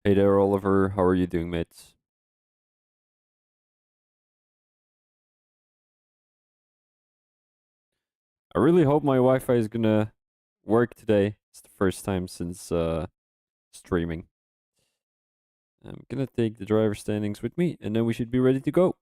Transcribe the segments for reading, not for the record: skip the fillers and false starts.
Hey there, Oliver. How are you doing, mates? I really hope my Wi-Fi is gonna work today. It's the first time since streaming. I'm gonna take the driver standings with me, and then we should be ready to go.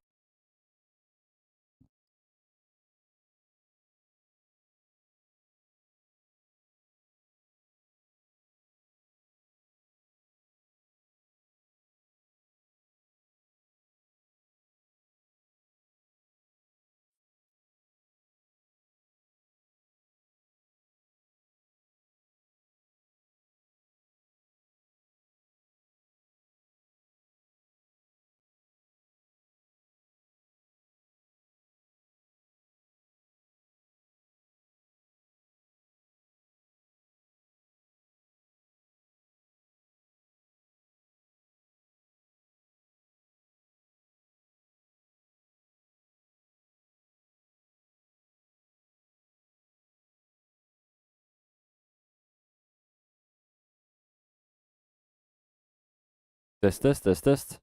Test, test, test, test.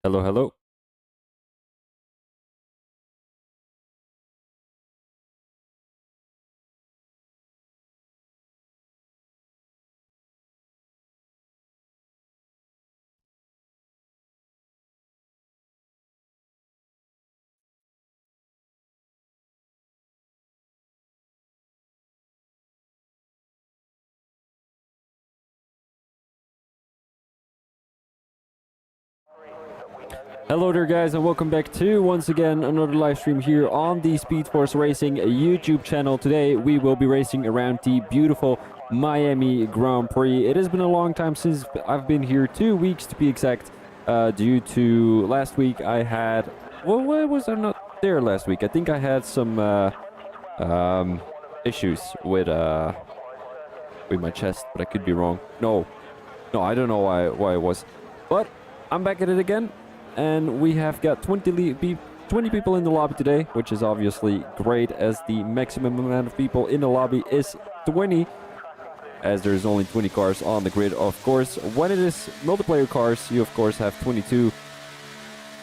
Hello, hello. Hello there, guys, and welcome back to, once again, another live stream here on the Speed Force Racing YouTube channel. Today, we will be racing around the beautiful Miami Grand Prix. It has been a long time since I've been here, 2 weeks to be exact, due to last week I had... Well, why was I not there last week? I think I had some issues with my chest, but I could be wrong. No, I don't know why it was. But I'm back at it again. And we have got 20 people in the lobby today, which is obviously great, as the maximum amount of people in the lobby is 20, as there's only 20 cars on the grid. Of course, when it is multiplayer cars, you of course have 22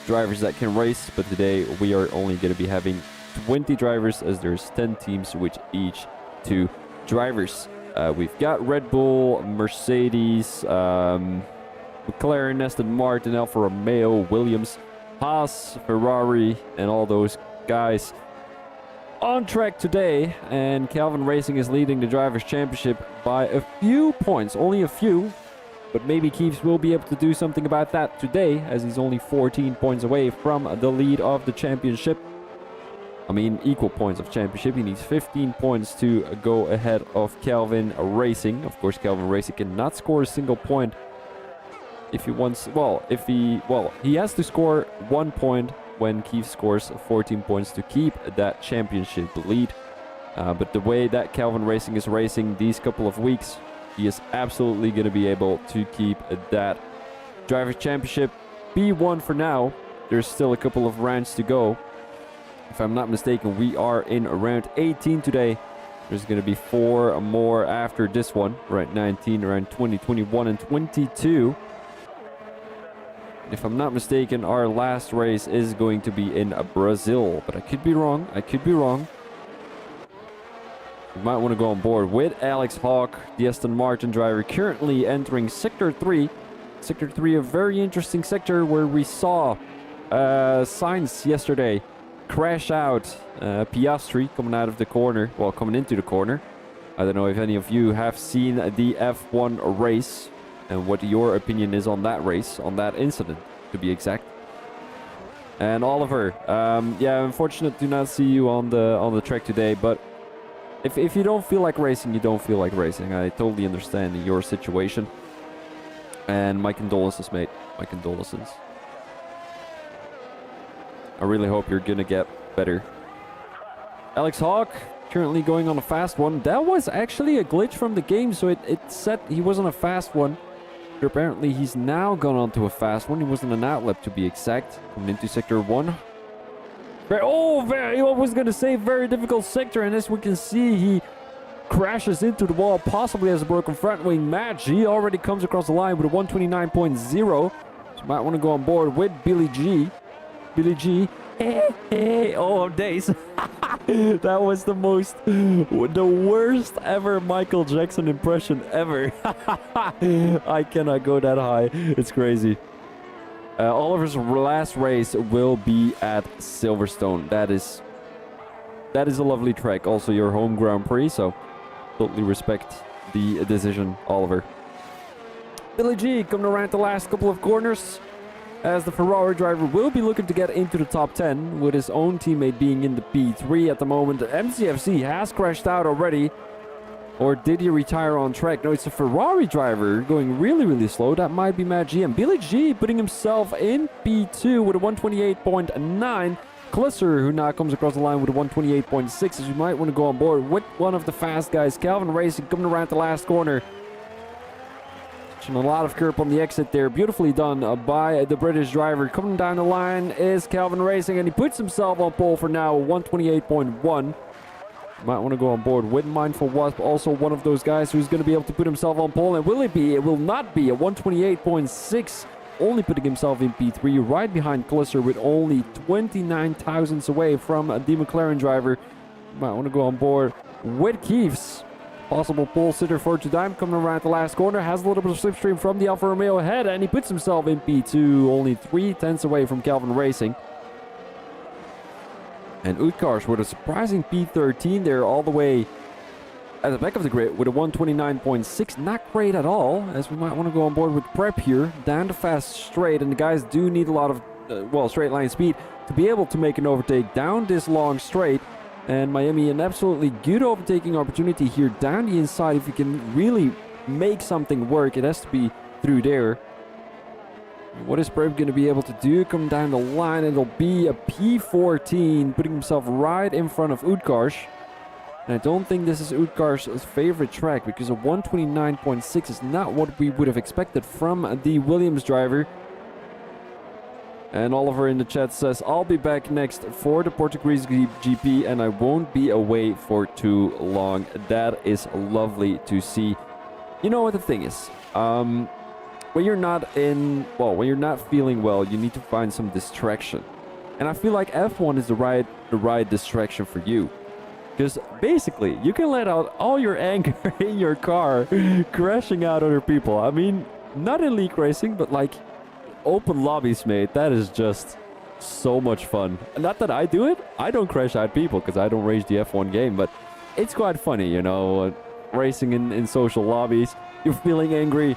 drivers that can race, but today we are only going to be having 20 drivers, as there's 10 teams with each 2 drivers. We've got Red Bull, Mercedes, McLaren, Aston Martin, Alfa Romeo, Williams, Haas, Ferrari, and all those guys on track today. And Calvin Racing is leading the Drivers' Championship by a few points, only a few. But maybe Keeps will be able to do something about that today, as he's only 14 points away from the lead of the championship. I mean, equal points of championship. He needs 15 points to go ahead of Calvin Racing. Of course, Calvin Racing cannot score a single point if he wants. He has to score 1 point when Keith scores 14 points to keep that championship lead. But the way that Calvin Racing is racing these couple of weeks, he is absolutely going to be able to keep that Drivers' Championship P1 for now. There's still a couple of rounds to go. If I'm not mistaken, we are in round 18 today. There's going to be 4 more after this one. Round 19, around 20, 21, and 22. If I'm not mistaken, our last race is going to be in Brazil. But I could be wrong. You might want to go on board with Alex Hawk, the Aston Martin driver, currently entering Sector 3. Sector 3, a very interesting sector where we saw Sainz yesterday crash out Piastri coming out of the corner, coming into the corner. I don't know if any of you have seen the F1 race and what your opinion is on that race, on that incident, to be exact. And Oliver, unfortunate to not see you on the track today, but if you don't feel like racing, you don't feel like racing. I totally understand your situation. And my condolences, mate. My condolences. I really hope you're gonna get better. Alex Hawk, currently going on a fast one. That was actually a glitch from the game, so it said he was on a fast one. But apparently he's now gone on to a fast one. He was on an outlap, to be exact. Coming into Sector 1. I was gonna say very difficult sector, and as we can see, he crashes into the wall, possibly has a broken front wing. Matt G already comes across the line with a 129.0. So you might want to go on board with Billy G. Billy G. Hey, oh, days. That was the worst ever Michael Jackson impression ever. I cannot go that high. It's crazy. Oliver's last race will be at Silverstone. That is a lovely track. Also your home Grand Prix, so totally respect the decision, Oliver. Billy G coming around the last couple of corners, as the Ferrari driver will be looking to get into the top 10, with his own teammate being in the P3 at the moment. MCFC has crashed out already. Or did he retire on track? No, it's a Ferrari driver going really, really slow. That might be Matt G. And Billy G putting himself in P2 with a 128.9. Klisser, who now comes across the line with a 128.6, as you might want to go on board with one of the fast guys. Calvin Racing coming around the last corner. A lot of curb on the exit there. Beautifully done by the British driver. Coming down the line is Calvin Racing, and he puts himself on pole for now, 128.1. Might want to go on board with Mindful Wasp, also one of those guys who's going to be able to put himself on pole. And will it be? It will not be. A 128.6, only putting himself in P3, right behind Klisser with only 29 thousandths away from the McLaren driver. Might want to go on board with Keeves. Possible pole sitter for Tudheim coming around the last corner. Has a little bit of slipstream from the Alfa Romeo ahead, and he puts himself in P2, only 3 tenths away from Calvin Racing. And Utkarsh with a surprising P13 there, all the way at the back of the grid with a 129.6. Not great at all, as we might want to go on board with Prep here. Down the fast straight, and the guys do need a lot of, straight line speed to be able to make an overtake down this long straight. And Miami, an absolutely good overtaking opportunity here down the inside. If you can really make something work, it has to be through there. What is Prep going to be able to do? Come down the line, and it'll be a P14, putting himself right in front of Utkarsh. And I don't think this is Utkarsh's favorite track, because a 129.6 is not what we would have expected from the Williams driver. And Oliver in the chat says, I'll be back next for the Portuguese GP, and I won't be away for too long. That is lovely to see. You know what the thing is? When you're not feeling well, you need to find some distraction. And I feel like F1 is the right distraction for you. Because basically, you can let out all your anger in your car, crashing out other people. I mean, not in league racing, but like open lobbies, mate. That is just so much fun. Not that I do it. I don't crash out people because I don't race the F1 game, but it's quite funny, you know, racing in social lobbies. You're feeling angry.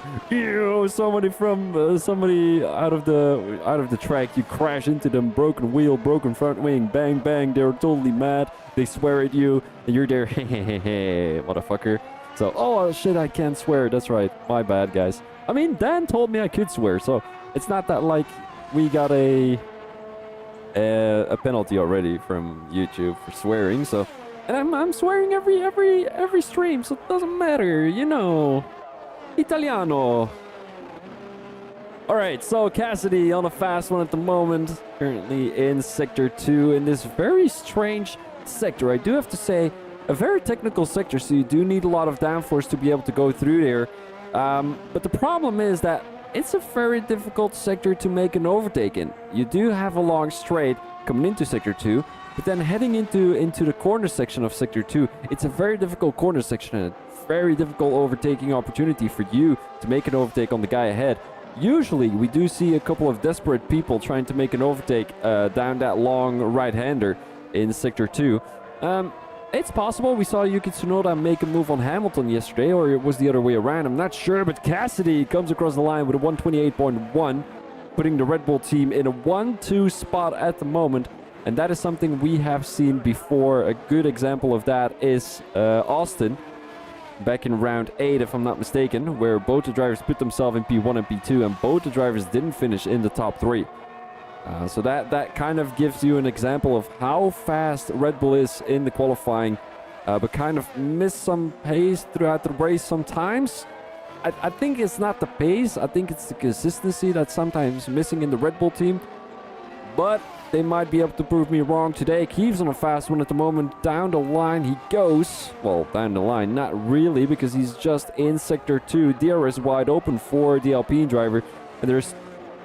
Somebody out of the track. You crash into them. Broken wheel, broken front wing. Bang, bang. They're totally mad. They swear at you, and you're there. Hey, motherfucker. So, oh shit, I can't swear. That's right. My bad, guys. I mean, Dan told me I could swear, so it's not that like we got a penalty already from YouTube for swearing. So, and I'm swearing every stream, so it doesn't matter, you know. Italiano. Alright, so Cassidy on a fast one at the moment. Currently in Sector 2 in this very strange sector. I do have to say, a very technical sector, so you do need a lot of downforce to be able to go through there. But the problem is that it's a very difficult sector to make an overtake in. You do have a long straight coming into Sector 2, but then heading into the corner section of Sector 2, it's a very difficult corner section and a very difficult overtaking opportunity for you to make an overtake on the guy ahead. Usually, we do see a couple of desperate people trying to make an overtake down that long right-hander in Sector 2. It's possible. We saw Yuki Tsunoda make a move on Hamilton yesterday, or it was the other way around. I'm not sure, but Cassidy comes across the line with a 128.1, putting the Red Bull team in a 1-2 spot at the moment. And that is something we have seen before. A good example of that is Austin, back in round 8, if I'm not mistaken, where both the drivers put themselves in P1 and P2, and both the drivers didn't finish in the top 3. So that kind of gives you an example of how fast Red Bull is in the qualifying, but kind of miss some pace throughout the race sometimes. I think it's not the pace, I think it's the consistency that's sometimes missing in the Red Bull team. But they might be able to prove me wrong today. Keeves on a fast one at the moment. Down the line he goes. Well, down the line, not really, because he's just in Sector 2. DRS wide open for the Alpine driver. And there's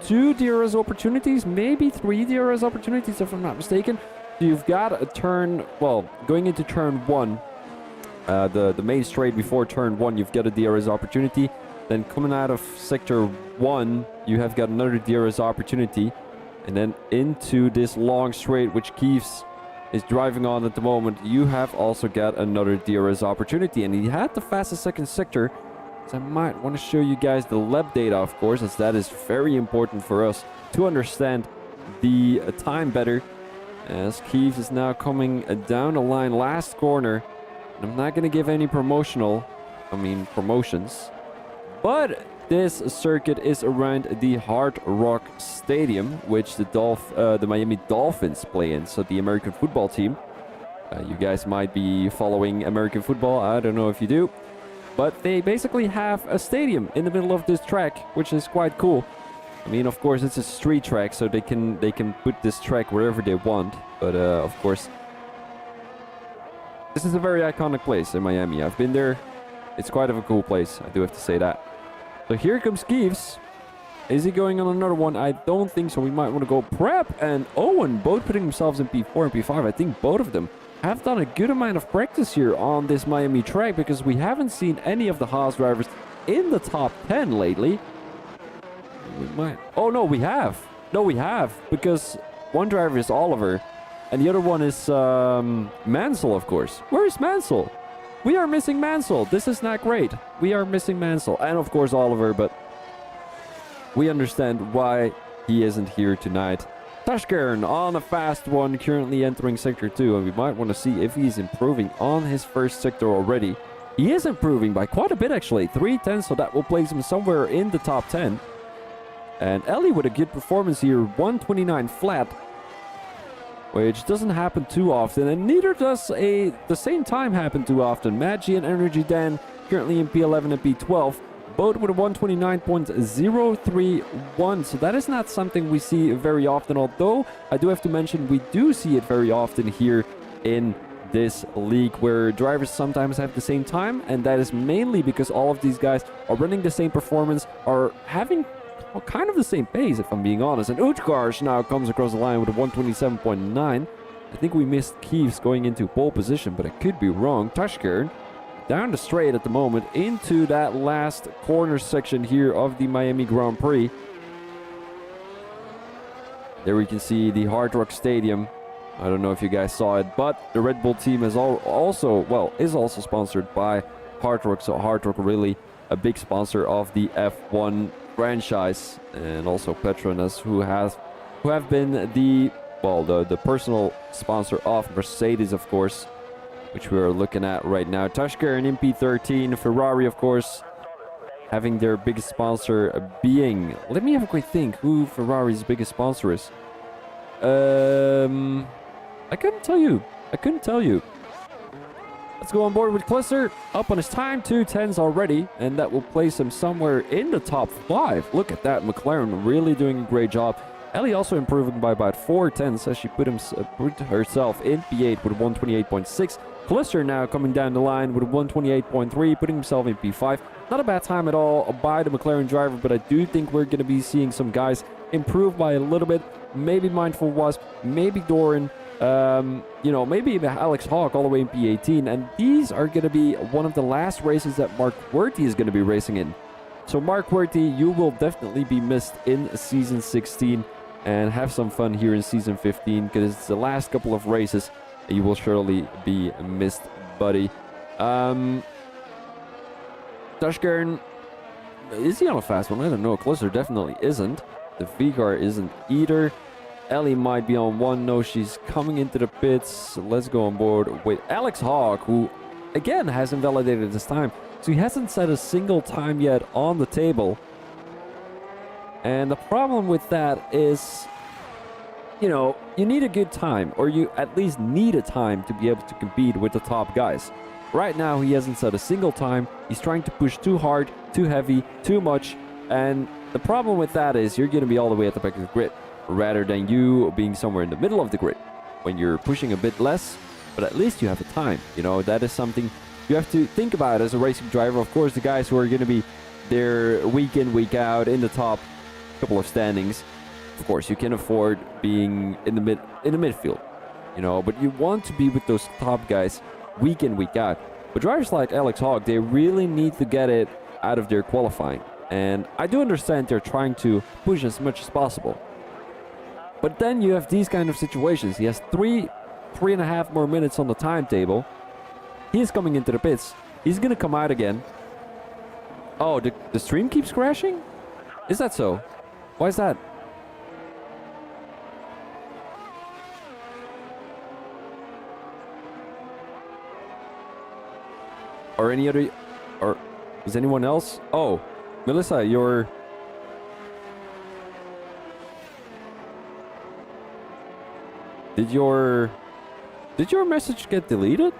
2 DRS opportunities, maybe 3 DRS opportunities if I'm not mistaken. So you've got a turn, well, going into turn 1, the main straight before turn 1, you've got a DRS opportunity. Then coming out of Sector 1, you have got another DRS opportunity. And then into this long straight, which Keeves is driving on at the moment, you have also got another DRS opportunity. And he had the fastest second sector. So I might want to show you guys the lap data, of course, as that is very important for us to understand the time better. As Keeves is now coming down the line, last corner. And I'm not going to give any promotions. But this circuit is around the Hard Rock Stadium, which the Miami Dolphins play in. So the American football team. You guys might be following American football. I don't know if you do. But they basically have a stadium in the middle of this track, which is quite cool. I mean, of course, it's a street track, so they can put this track wherever they want. But of course, this is a very iconic place in Miami. I've been there. It's quite of a cool place. I do have to say that. So here comes Keeves. Is he going on another one? I don't think so. We might want to go Prep and Owen, both putting themselves in P4 and P5. I think both of them have done a good amount of practice here on this Miami track, because we haven't seen any of the Haas drivers in the top 10 lately. We might. Oh, no, we have. No, we have. Because one driver is Oliver and the other one is Mansell, of course. Where is Mansell? We are missing Mansell. This is not great. We are missing Mansell. And, of course, Oliver. But we understand why he isn't here tonight. Tashkern on a fast one, currently entering Sector 2. And we might want to see if he's improving on his first sector already. He is improving by quite a bit, actually. 3:10, so that will place him somewhere in the top 10. And Ellie with a good performance here, 129 flat, which doesn't happen too often, and neither does the same time happen too often. Maggi and Energy Dan currently in P11 and P12, both with a 129.031, so that is not something we see very often, although I do have to mention we do see it very often here in this league, where drivers sometimes have the same time, and that is mainly because all of these guys are running the same performance, are having kind of the same pace, if I'm being honest. And Utkarsh now comes across the line with a 127.9. I think we missed Keeves going into pole position, but I could be wrong. Tashkern down the straight at the moment into that last corner section here of the Miami Grand Prix. There we can see the Hard Rock Stadium. I don't know if you guys saw it, but the Red Bull team is also sponsored by Hard Rock. So Hard Rock really a big sponsor of the F1 franchise, and also Petronas, who have been the personal sponsor of Mercedes, of course, which we are looking at right now. Tashkern in P13, Ferrari, of course, having their biggest sponsor being, let me have a quick think who Ferrari's biggest sponsor is. I couldn't tell you. Let's go on board with Klisser. Up on his time, 2:10s already, and that will place him somewhere in the top 5. Look at that, McLaren really doing a great job. Ellie also improving by about 4:10s as she put herself in P8 with 128.6. Klisser now coming down the line with 128.3, putting himself in P5. Not a bad time at all by the McLaren driver, but I do think we're going to be seeing some guys improve by a little bit. Maybe Mindful Wasp, maybe Doran, maybe even Alex Hawk all the way in P18. And these are going to be one of the last races that Mark Werty is going to be racing in. So Mark Werty, you will definitely be missed in Season 16. And have some fun here in Season 15, because it's the last couple of races. You will surely be missed, buddy. Tashkern, is he on a fast one? I don't know. Klisser definitely isn't. The V-car isn't either. Ellie might be on one. No, she's coming into the pits. Let's go on board with Alex Hawk, who, again, hasn't validated his time. So he hasn't set a single time yet on the table. And the problem with that is, you need a good time, or you at least need a time to be able to compete with the top guys. Right now, he hasn't set a single time. He's trying to push too hard, too heavy, too much. And the problem with that is you're going to be all the way at the back of the grid. rather than you being somewhere in the middle of the grid when you're pushing a bit less, but at least you have a time. You know, that is something you have to think about as a racing driver. Of course, the guys who are going to be there week in, week out in the top couple of standings, of course, you can afford being in the midfield, you know, but you want to be with those top guys week in, week out. But drivers like Alex Hogg, they really need to get it out of their qualifying. And I do understand they're trying to push as much as possible. But then you have these kind of situations. He has three and a half more minutes on the timetable. He is coming into the pits. He's going to come out again. Oh, the stream keeps crashing? Is that so? Why is that? Or any other... Or is anyone else? Oh, Melissa, you're... Did your message get deleted?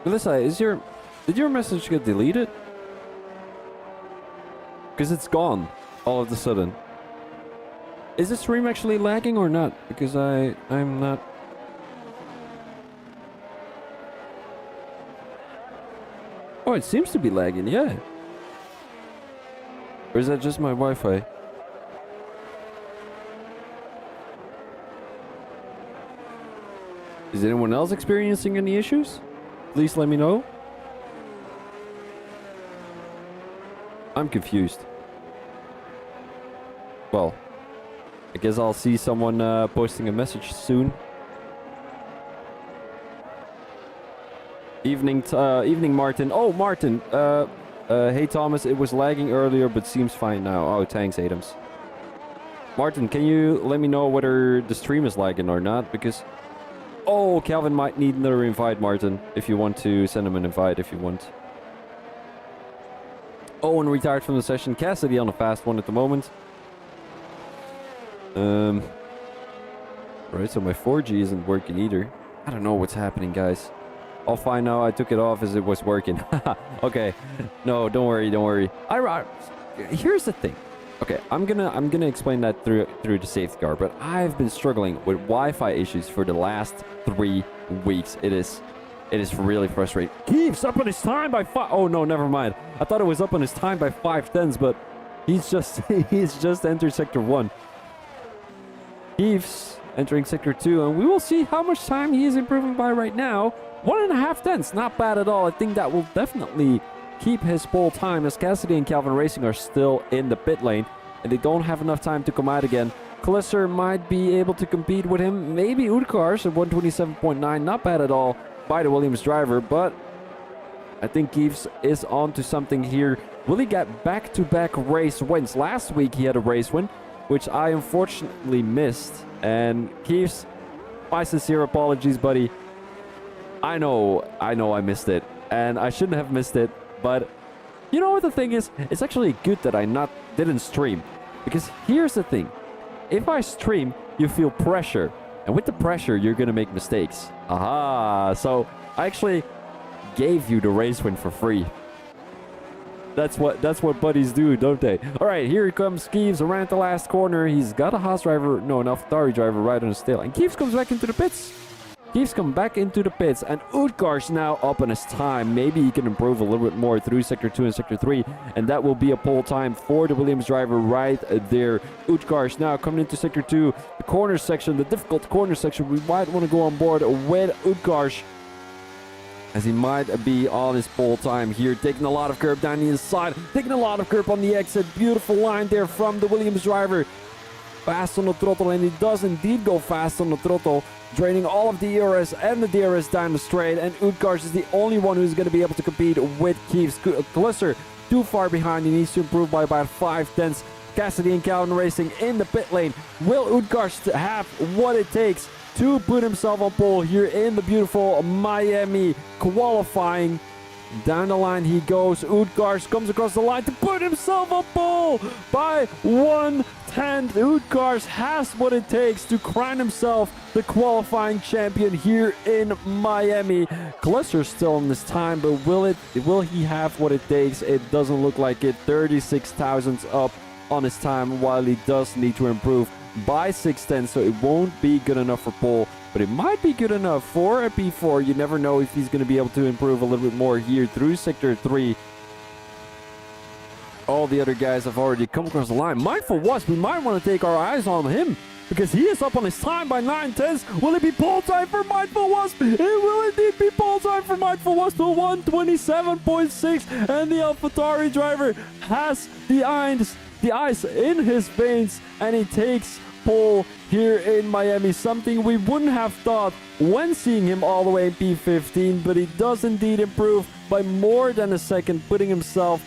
Melissa, did your message get deleted? Because it's gone all of a sudden. Is the stream actually lagging or not? Because I'm not... Oh, it seems to be lagging, yeah. Or is that just my Wi-Fi? Is anyone else experiencing any issues? Please let me know. I'm confused. Well, I guess I'll see someone posting a message soon. Evening, Martin. Oh, Martin. Hey, Thomas. It was lagging earlier, but seems fine now. Oh, thanks, Adams. Martin, can you let me know whether the stream is lagging or not? Because... Oh, Calvin might need another invite, Martin. If you want to send him an invite, if you want. Owen retired from the session. Cassidy on a fast one at the moment. Right, so my 4G isn't working either. I don't know what's happening, guys. I'll find out. I took it off as it was working. Okay. No, don't worry, don't worry. Here's the thing. Okay, I'm gonna explain that through the safety car, but I've been struggling with Wi-Fi issues for the last 3 weeks. It is really frustrating. Keeps up on his time by 5. Oh no, never mind. I thought it was up on his time by 5/10, but he's just entered sector 1. Keeps entering sector 2, and we will see how much time he is improving by right now. 1.5 tenths, not bad at all. I think that will definitely keep his pole time, as Cassidy and Calvin Racing are still in the pit lane and they don't have enough time to come out again. Klisser might be able to compete with him. Maybe Udkars at 127.9, not bad at all by the Williams driver, but I think Keeves is on to something here. Will he get back-to-back race wins? Last week he had a race win, which I unfortunately missed. And Keeves, my sincere apologies, buddy. I know I missed it, and I shouldn't have missed it. But you know what the thing is? It's actually good that I didn't stream. Because here's the thing. If I stream, you feel pressure. And with the pressure, you're going to make mistakes. Aha! So I actually gave you the race win for free. That's what buddies do, don't they? All right, here comes Keeves around the last corner. He's got a Haas driver, no, an AlphaTauri driver right on his tail. And Keeves comes back into the pits. Keeves come back into the pits, and Udkar's now up on his time. Maybe he can improve a little bit more through sector 2 and sector 3, and that will be a pole time for the Williams driver right there. Udkar's now coming into sector 2, the corner section, the difficult corner section. We might want to go on board with Udkar's, as he might be on his pole time here, taking a lot of curb down the inside, taking a lot of curb on the exit. Beautiful line there from the Williams driver. Fast on the throttle, and he does indeed go fast on the throttle, draining all of the ERS and the DRS down the straight, and Udkars is the only one who's going to be able to compete with Keeves. Klisser too far behind. He needs to improve by about 5 tenths. Cassidy and Calvin Racing in the pit lane. Will Udkars have what it takes to put himself on pole here in the beautiful Miami qualifying? Down the line he goes. Udkars comes across the line to put himself on pole by 1/10. Udkars has what it takes to crown himself the qualifying champion here in Miami. Klisser's still in this time, but will he have what it takes? It doesn't look like it. 36 thousandths up on his time, while he does need to improve by 6/10, so it won't be good enough for pole, but it might be good enough for a P4. You never know if he's going to be able to improve a little bit more here through Sector 3. All the other guys have already come across the line. Mindful Wasp, we might want to take our eyes on him, because he is up on his time by 9/10. Will it be pole time for Mindful Wasp? It will indeed be pole time for Mindful Wasp to 127.6, and the AlphaTauri driver has the ice in his veins, and he takes pole here in Miami, something we wouldn't have thought when seeing him all the way in P15, but he does indeed improve by more than a second, putting himself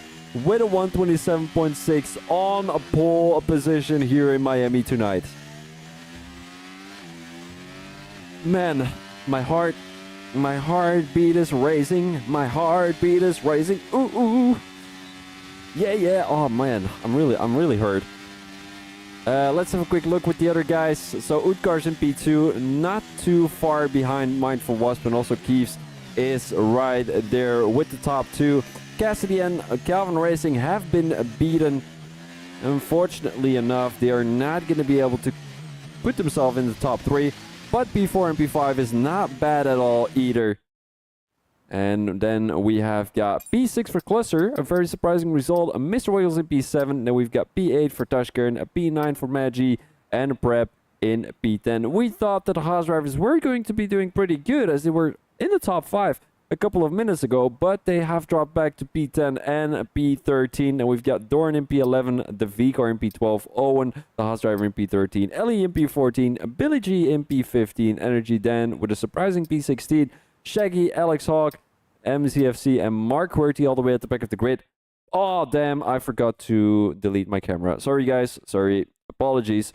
with a 127.6 on a pole position here in Miami tonight. Man, my heartbeat is racing. My heartbeat is racing. Ooh, ooh. Yeah. Oh man, I'm really hurt. Let's have a quick look with the other guys. So Utkar's in P2, not too far behind Mindful Wasp, and also Keeves is right there with the top two. Cassidy and Calvin Racing have been beaten. Unfortunately enough, they are not going to be able to put themselves in the top 3. But P4 and P5 is not bad at all either. And then we have got P6 for Cluster, a very surprising result. Mr. Wiggles in P7. Then we've got P8 for Tashkern, a P9 for Magi, and a Prep in P10. We thought that the Haas drivers were going to be doing pretty good, as they were in the top 5 a couple of minutes ago, but they have dropped back to P10 and P13. And we've got Dorn in P11, the Vicar in P12, Owen, the Haas driver in P13, Ellie in P14, Billy G in P15, Energy Dan with a surprising P16, Shaggy, Alex Hawk, MCFC, and Mark Querty all the way at the back of the grid. Oh, damn, I forgot to delete my camera. Sorry, guys. Sorry. Apologies.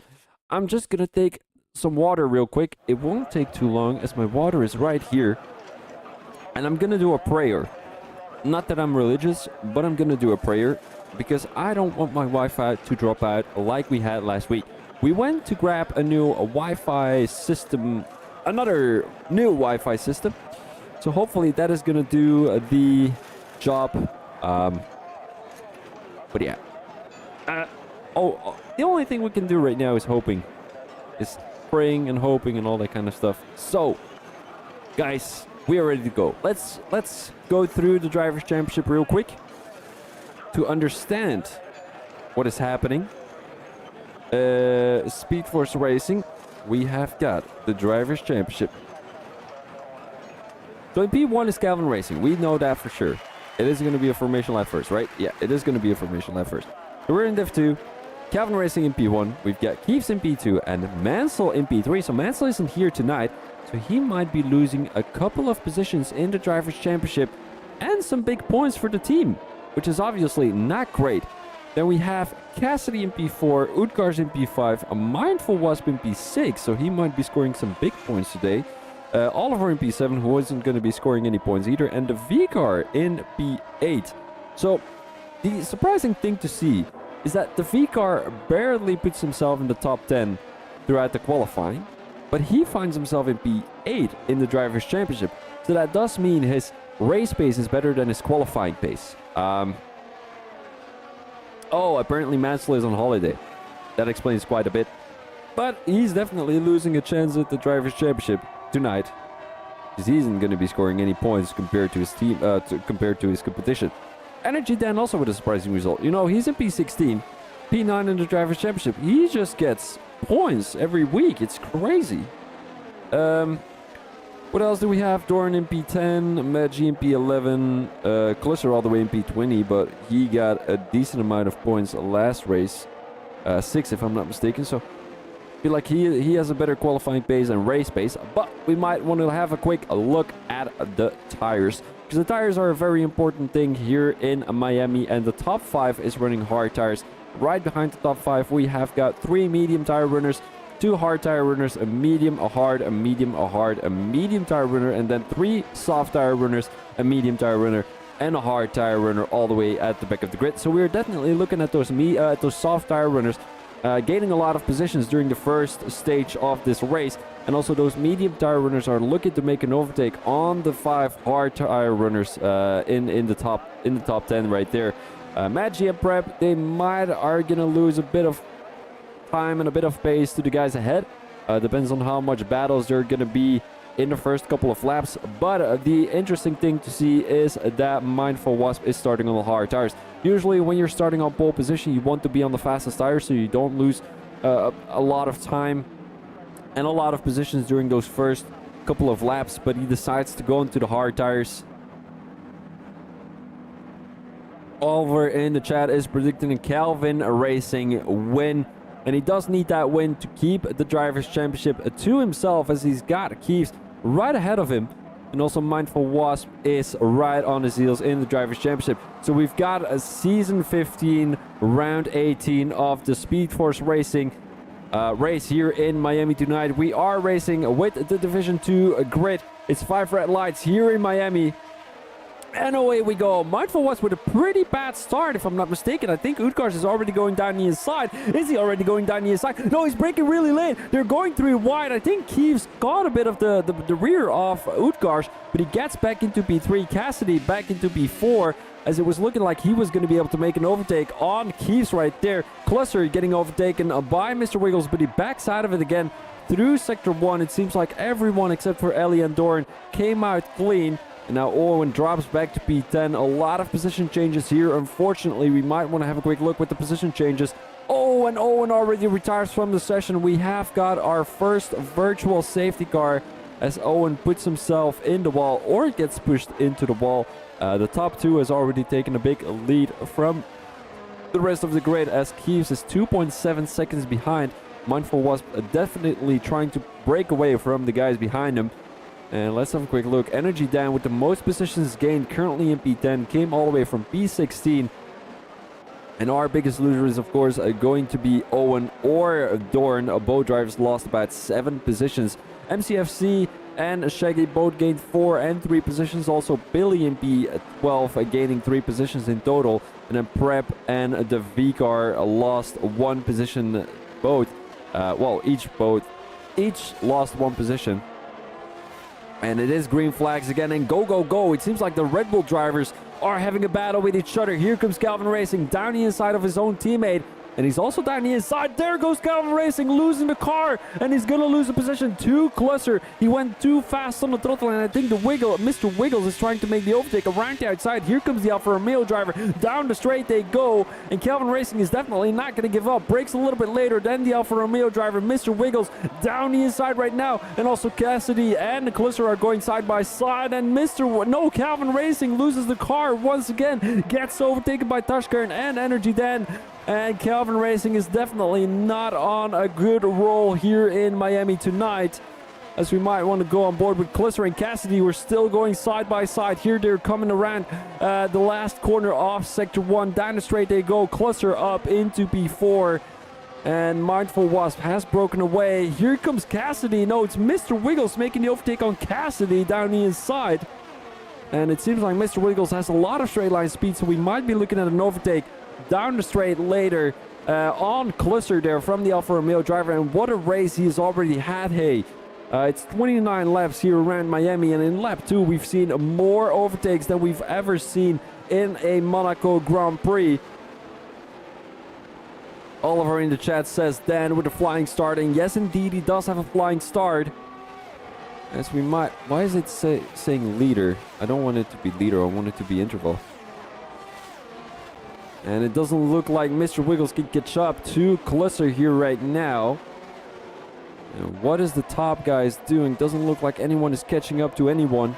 I'm just gonna take some water real quick. It won't take too long, as my water is right here. And I'm gonna do a prayer. Not that I'm religious, but I'm gonna do a prayer, because I don't want my Wi-Fi to drop out like we had last week. We went to grab a new Wi-Fi system, another new Wi-Fi system. So hopefully that is gonna do the job. But yeah. The only thing we can do right now is hoping. Is praying and hoping and all that kind of stuff. So, guys, we are ready to go. Let's go through the Drivers' Championship real quick to understand what is happening. Speed Force Racing, we have got the Drivers' Championship. So in P1 is Calvin Racing. We know that for sure. It is going to be a formation lap first, right? Yeah, it is going to be a formation lap first. So we're in Div 2. Calvin Racing in P1. We've got Keeves in P2 and Mansell in P3. So Mansell isn't here tonight. So he might be losing a couple of positions in the Drivers' Championship and some big points for the team, which is obviously not great. Then we have Cassidy in P4, Utkar's in P5, a Mindful Wasp in P6, so he might be scoring some big points today. Oliver in P7, who isn't going to be scoring any points either, and the Vicar in P8. So the surprising thing to see is that the Vicar barely puts himself in the top 10 throughout the qualifying, but he finds himself in P8 in the Drivers' Championship. So that does mean his race pace is better than his qualifying pace. Apparently Mansell is on holiday. That explains quite a bit. But he's definitely losing a chance at the Drivers' Championship tonight, because he isn't going to be scoring any points compared to his team, compared to his competition. Energy Dan also with a surprising result. You know, he's in P16, P9 in the Drivers' Championship. He just gets points every week. It's crazy. What else do we have? Dorn in P10, Magi in P11, Cluster all the way in P20, but he got a decent amount of points last race, 6 if I'm not mistaken. So I feel like he has a better qualifying pace and race pace, but we might want to have a quick look at the tires, because the tires are a very important thing here in Miami, and the top 5 is running hard tires. Right behind the top 5 we have got 3 medium tire runners, 2 hard tire runners, a medium, a hard, a medium, a hard, a medium tire runner, and then 3 soft tire runners, a medium tire runner, and a hard tire runner all the way at the back of the grid. So we're definitely looking at those soft tire runners gaining a lot of positions during the first stage of this race, and also those medium tire runners are looking to make an overtake on the 5 hard tire runners in the top 10 right there. Magi and Prep, they are going to lose a bit of time and a bit of pace to the guys ahead. Depends on how much battles they're going to be in the first couple of laps. But the interesting thing to see is that Mindful Wasp is starting on the hard tires. Usually when you're starting on pole position, you want to be on the fastest tires so you don't lose a lot of time and a lot of positions during those first couple of laps. But he decides to go into the hard tires. Over in the chat is predicting a Calvin Racing win. And he does need that win to keep the Drivers' Championship to himself, as he's got Keeves right ahead of him. And also Mindful Wasp is right on his heels in the Drivers' Championship. So we've got a Season 15, Round 18 of the Speed Force Racing race here in Miami tonight. We are racing with the Division 2 grid. It's 5 red lights here in Miami. And away we go. Mindful Wasp with a pretty bad start, if I'm not mistaken. I think Utgars is already going down the inside. Is he already going down the inside? No, he's braking really late. They're going 3 wide. I think Keeves got a bit of the rear of Utgars, but he gets back into P3. Cassidy back into P4, as it was looking like he was going to be able to make an overtake on Keeves right there. Cluster getting overtaken by Mr. Wiggles, but he backs out of it again through Sector 1. It seems like everyone except for Ellie and Doran came out clean. And now Owen drops back to P10. A lot of position changes here. Unfortunately, we might want to have a quick look with the position changes. Oh, and Owen already retires from the session. We have got our first virtual safety car as Owen puts himself in the wall or gets pushed into the wall. The top 2 has already taken a big lead from the rest of the grid, as Keeves is 2.7 seconds behind. Mindful Wasp definitely trying to break away from the guys behind him. And let's have a quick look. Energy Dan with the most positions gained currently in P10 came all the way from P16. And our biggest loser is, of course, going to be Owen or Dorn. Both drivers lost about 7 positions. MCFC and Shaggy both gained 4 and 3 positions. Also, Billy in P12 gaining 3 positions in total. And then Prep and the V-Car lost 1 position both. Each lost 1 position. And it is green flags again, and go, go, go. It seems like the Red Bull drivers are having a battle with each other. Here comes Calvin Racing down the inside of his own teammate. And he's also down the inside. There goes Calvin Racing, losing the car. And he's going to lose a position to Cluster. He went too fast on the throttle. And I think Mr. Wiggles is trying to make the overtake around the outside. Here comes the Alfa Romeo driver. Down the straight they go. And Calvin Racing is definitely not going to give up. Brakes a little bit later than the Alfa Romeo driver. Mr. Wiggles down the inside right now. And also Cassidy and Cluster are going side by side. And Calvin Racing loses the car once again. Gets overtaken by Tashkern and Energy Dan. And Calvin Racing is definitely not on a good roll here in Miami tonight, as we might want to go on board with Cluster and Cassidy. We're still going side by side. Here they're coming around the last corner off Sector 1. Down the straight they go. Cluster up into P4. And Mindful Wasp has broken away. Here comes Cassidy. No, it's Mr. Wiggles making the overtake on Cassidy down the inside. And it seems like Mr. Wiggles has a lot of straight line speed, so we might be looking at an overtake down the straight later on Cluster there from the Alfa Romeo driver. And what a race he has already had. Hey, it's 29 laps here around Miami, and in lap 2 we've seen more overtakes than we've ever seen in a Monaco Grand Prix. Oliver in the chat says Dan with a flying start, and yes indeed he does have a flying start. As we might, why is it saying leader? I don't want it to be leader, I want it to be interval. And it doesn't look like Mr. Wiggles can catch up to Cluster here right now. And what is the top guys doing? Doesn't look like anyone is catching up to anyone.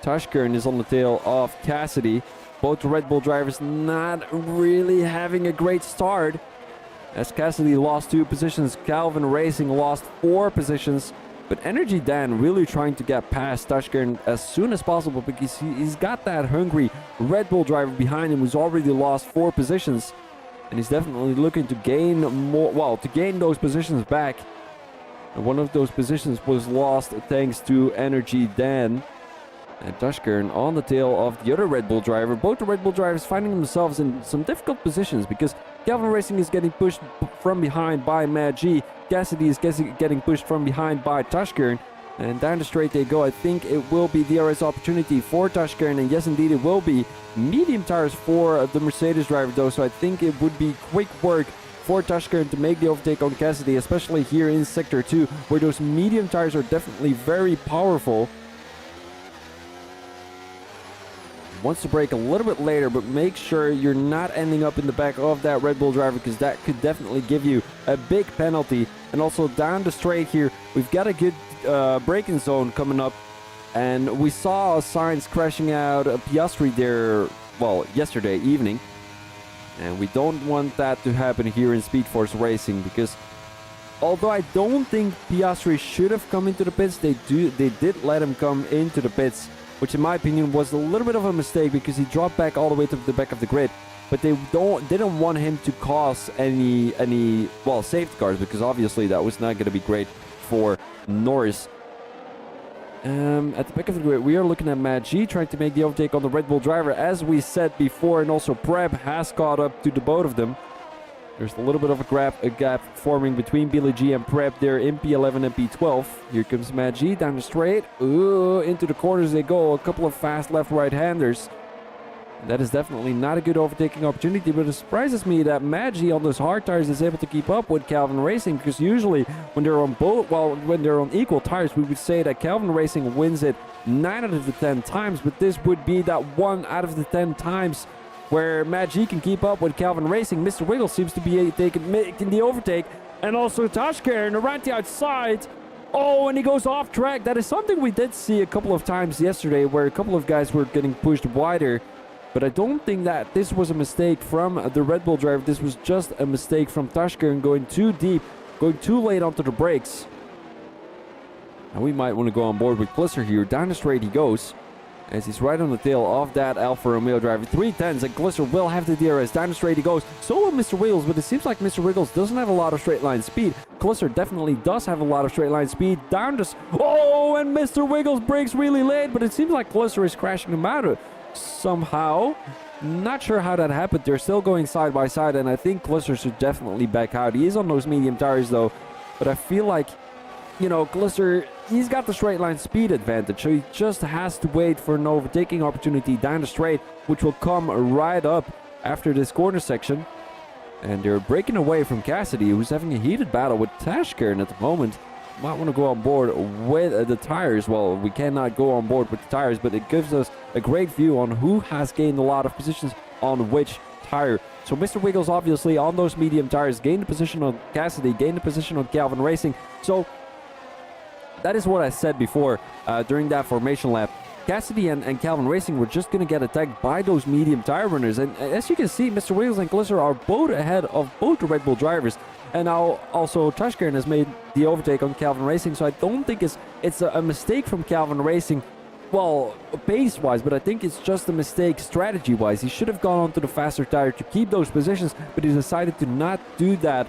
Tashkern is on the tail of Cassidy. Both Red Bull drivers not really having a great start, as Cassidy lost 2 positions. Calvin Racing lost 4 positions. But Energy Dan really trying to get past Tashkern as soon as possible, because he's got that hungry Red Bull driver behind him who's already lost 4 positions. And he's definitely looking to gain more, to gain those positions back. And one of those positions was lost thanks to Energy Dan. And Tashkern on the tail of the other Red Bull driver. Both the Red Bull drivers finding themselves in some difficult positions, because Calvin Racing is getting pushed from behind by Mad G. Cassidy is getting pushed from behind by Tashkern. And down the straight they go. I think it will be DRS opportunity for Tashkern. And yes, indeed, it will be. Medium tires for the Mercedes driver, though. So I think it would be quick work for Tashkern to make the overtake on Cassidy, especially here in Sector 2, where those medium tires are definitely very powerful. Wants to brake a little bit later, but make sure you're not ending up in the back of that Red Bull driver, because that could definitely give you a big penalty. And also down the straight here, we've got a good braking zone coming up, and we saw Sainz crashing out a Piastri there, well, yesterday evening. And we don't want that to happen here in Speed Force Racing, because although I don't think Piastri should have come into the pits, they did let him come into the pits, which in my opinion was a little bit of a mistake, because he dropped back all the way to the back of the grid. But they didn't want him to cause any safety cars, because obviously that was not going to be great for Norris. At the back of the grid, we are looking at Matt G trying to make the overtake on the Red Bull driver, as we said before, and also Preb has caught up to the both of them. There's a little bit of a gap forming between Billy G and Preb there in P11 and P12. Here comes Matt G down the straight. Ooh, into the corners they go. A couple of fast left-right-handers. That is definitely not a good overtaking opportunity, but it surprises me that Matt G on those hard tires is able to keep up with Calvin Racing, because usually when they're on when they're on equal tires, we would say that Calvin Racing wins it 9 out of the 10 times, but this would be that 1 out of the 10 times where Matt G can keep up with Calvin Racing. Mr. Wiggle seems to be making the overtake, and also Tashkern around the outside. Oh, and he goes off track. That is something we did see a couple of times yesterday, where a couple of guys were getting pushed wider. But I don't think that this was a mistake from the Red Bull driver. This was just a mistake from Tashkern going too deep, going too late onto the brakes. And we might want to go on board with Glisser here. Down the straight he goes, as he's right on the tail of that Alfa Romeo driver. 310s, and Glisser will have the DRS. Down the straight he goes. So will Mr. Wiggles, but it seems like Mr. Wiggles doesn't have a lot of straight line speed. Glisser definitely does have a lot of straight line speed. Down the... Oh, and Mr. Wiggles brakes really late, but it seems like Glisser is crashing him out somehow. Not sure how that happened. They're still going side by side, and I think Glisser should definitely back out. He is on those medium tires though, but I feel like, you know, Glisser, he's got the straight line speed advantage, so he just has to wait for an overtaking opportunity down the straight, which will come right up after this corner section. And they're breaking away from Cassidy, who's having a heated battle with Tashkern at the moment. Might want to go on board with the tires. Well, we cannot go on board with the tires, but it gives us a great view on who has gained a lot of positions on which tire. So Mr. Wiggles obviously on those medium tires gained the position on Cassidy, gained the position on Calvin Racing. So that is what I said before during that formation lap. Cassidy and Calvin Racing were just going to get attacked by those medium tire runners. And as you can see, Mr. Wiggles and Glisser are both ahead of both the Red Bull drivers. And now also Tashkern has made the overtake on Calvin Racing. So I don't think it's a mistake from Calvin Racing, well, pace-wise, but I think it's just a mistake strategy-wise. He should have gone onto the faster tire to keep those positions, but he decided to not do that.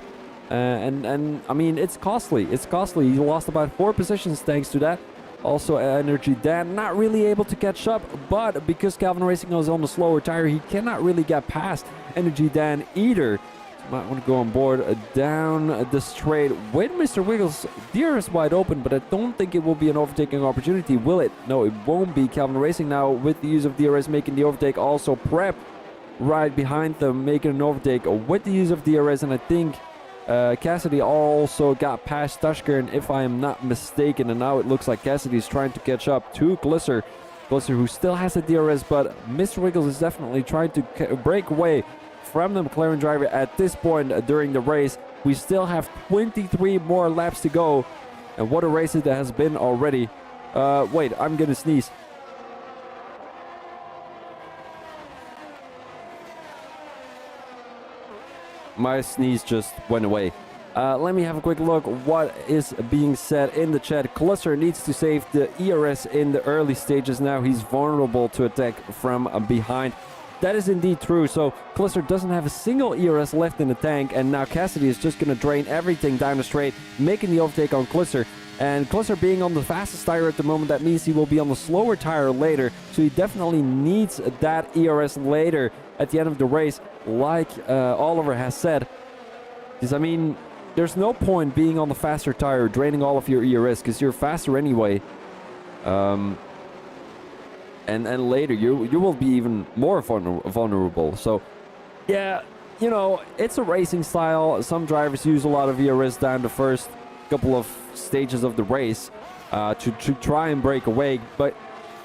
And I mean, it's costly. It's costly. He lost about 4 positions thanks to that. Also, Energy Dan not really able to catch up, but because Calvin Racing was on the slower tire, he cannot really get past Energy Dan either. So might want to go on board down the straight with Mr. Wiggles. DRS wide open, but I don't think it will be an overtaking opportunity, will it? No, it won't be. Calvin Racing now with the use of DRS making the overtake. Also Prep right behind them making an overtake with the use of DRS, and I think Cassidy also got past Tashkern, if I am not mistaken, and now it looks like Cassidy is trying to catch up to Glisser. Glisser, who still has a DRS, but Mr. Wiggles is definitely trying to break away from the McLaren driver at this point during the race. We still have 23 more laps to go, and what a race it has been already. Wait, I'm gonna sneeze. My sneeze just went away. Let me have a quick look what is being said in the chat. Glisser needs to save the ERS in the early stages. Now he's vulnerable to attack from behind. That is indeed true. So Glisser doesn't have a single ERS left in the tank, and now Cassidy is just going to drain everything down the straight, making the overtake on Glisser. And Glisser being on the fastest tire at the moment, that means he will be on the slower tire later. So he definitely needs that ERS later at the end of the race, like Oliver has said. Because, I mean, there's no point being on the faster tire, draining all of your ERS, because you're faster anyway. And later you will be even more vulnerable. So, yeah, you know, it's a racing style. Some drivers use a lot of ERS down the first couple of stages of the race to try and break away. But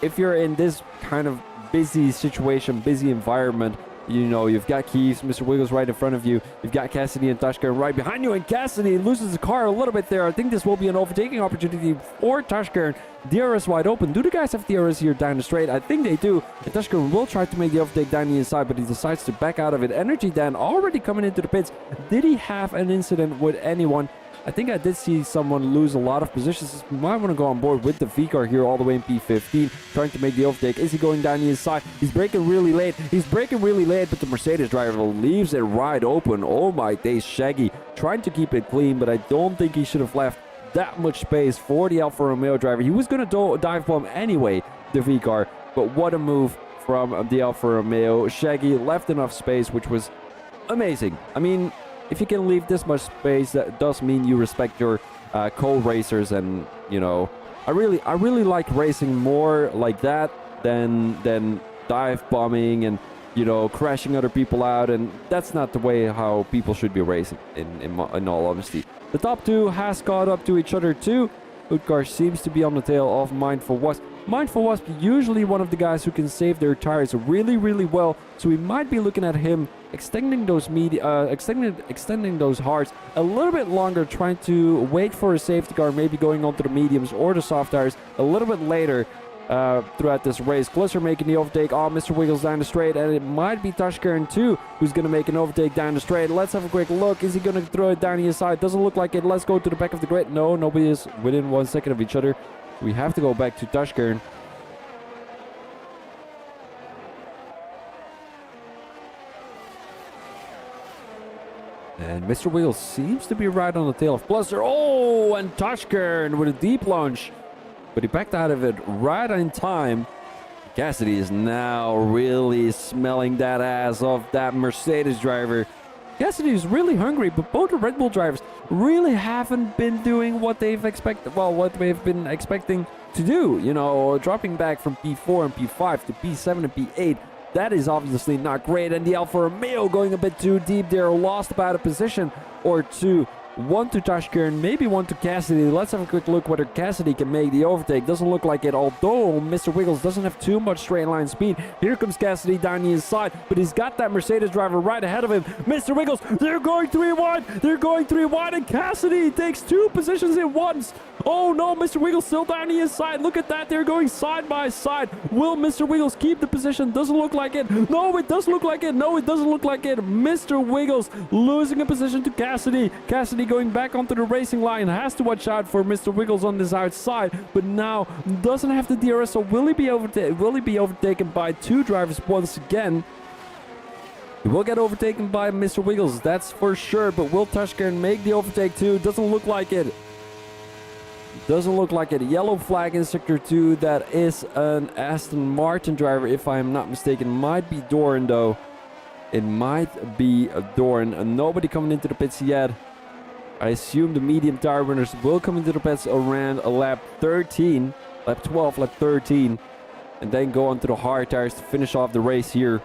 if you're in this kind of busy situation, busy environment, you know, you've got Keith, Mr. Wiggles right in front of you. You've got Cassidy and Tashkern right behind you, and Cassidy loses the car a little bit there. I think this will be an overtaking opportunity for Tashkern. DRS wide open. Do the guys have DRS here down the straight? I think they do. And Tashkern will try to make the overtake down the inside, but he decides to back out of it. Energy Dan already coming into the pits. Did he have an incident with anyone? I think I did see someone lose a lot of positions. We might want to go on board with the V-car here all the way in P15, trying to make the overtake. Is he going down the inside? He's braking really late. He's braking really late, but the Mercedes driver leaves it wide open. Oh my days, Shaggy trying to keep it clean, but I don't think he should have left that much space for the Alfa Romeo driver. He was going to dive bomb anyway, the V-car, but what a move from the Alfa Romeo. Shaggy left enough space, which was amazing. I mean, if you can leave this much space, that does mean you respect your co-racers, and you know, I really like racing more like that than dive bombing and, you know, crashing other people out, and that's not the way how people should be racing. In all honesty, the top two has caught up to each other too. Utgar seems to be on the tail of Mindful Wasp. Mindful Wasp usually one of the guys who can save their tires really well, so we might be looking at him extending those extending those hards a little bit longer, trying to wait for a safety car, maybe going onto the mediums or the soft tires a little bit later throughout this race. Closer making the overtake on Mr. Wiggles down the straight, and it might be Tashkern too who's going to make an overtake down the straight. Let's have a quick look. Is he going to throw it down the inside? Doesn't look like it. Let's go to the back of the grid. No, nobody is within 1 second of each other. We have to go back to Tashkern. And Mr. Wheels seems to be right on the tail of Pluster. Oh, and Tashkern with a deep launch. But he backed out of it right in time. Cassidy is now really smelling that ass of that Mercedes driver. Cassidy is really hungry, but both the Red Bull drivers really haven't been doing what they've expected. Well, what they've been expecting to do. You know, dropping back from P4 and P5 to P7 and P8. That is obviously not great. And the Alfa Romeo going a bit too deep there. Lost about a position or two. One to Tashkern, maybe one to Cassidy. Let's have a quick look whether Cassidy can make the overtake. Doesn't look like it, although Mr. Wiggles doesn't have too much straight line speed. Here comes Cassidy down the inside, but he's got that Mercedes driver right ahead of him. Mr. Wiggles, they're going 3 wide. They're going 3 wide, and Cassidy takes 2 positions at once. Oh no, Mr. Wiggles still down the inside. Look at that, they're going side by side. Will Mr. Wiggles keep the position? Doesn't look like it. No, it does look like it. No, it doesn't look like it. Mr. Wiggles losing a position to Cassidy. Cassidy going back onto the racing line. Has to watch out for Mr. Wiggles on this outside, but now doesn't have the DRS, so will he be overtaken by 2 drivers once again? He will get overtaken by Mr. Wiggles, that's for sure, but will Tashkern make the overtake too? Doesn't look like it. Doesn't look like it. Yellow flag in Sector 2. That is an Aston Martin driver, if I am not mistaken. Might be Doran, though. It might be Doran. Nobody coming into the pits yet. I assume the medium tire runners will come into the pits around lap 13. Lap 12, lap 13. And then go onto the hard tires to finish off the race here.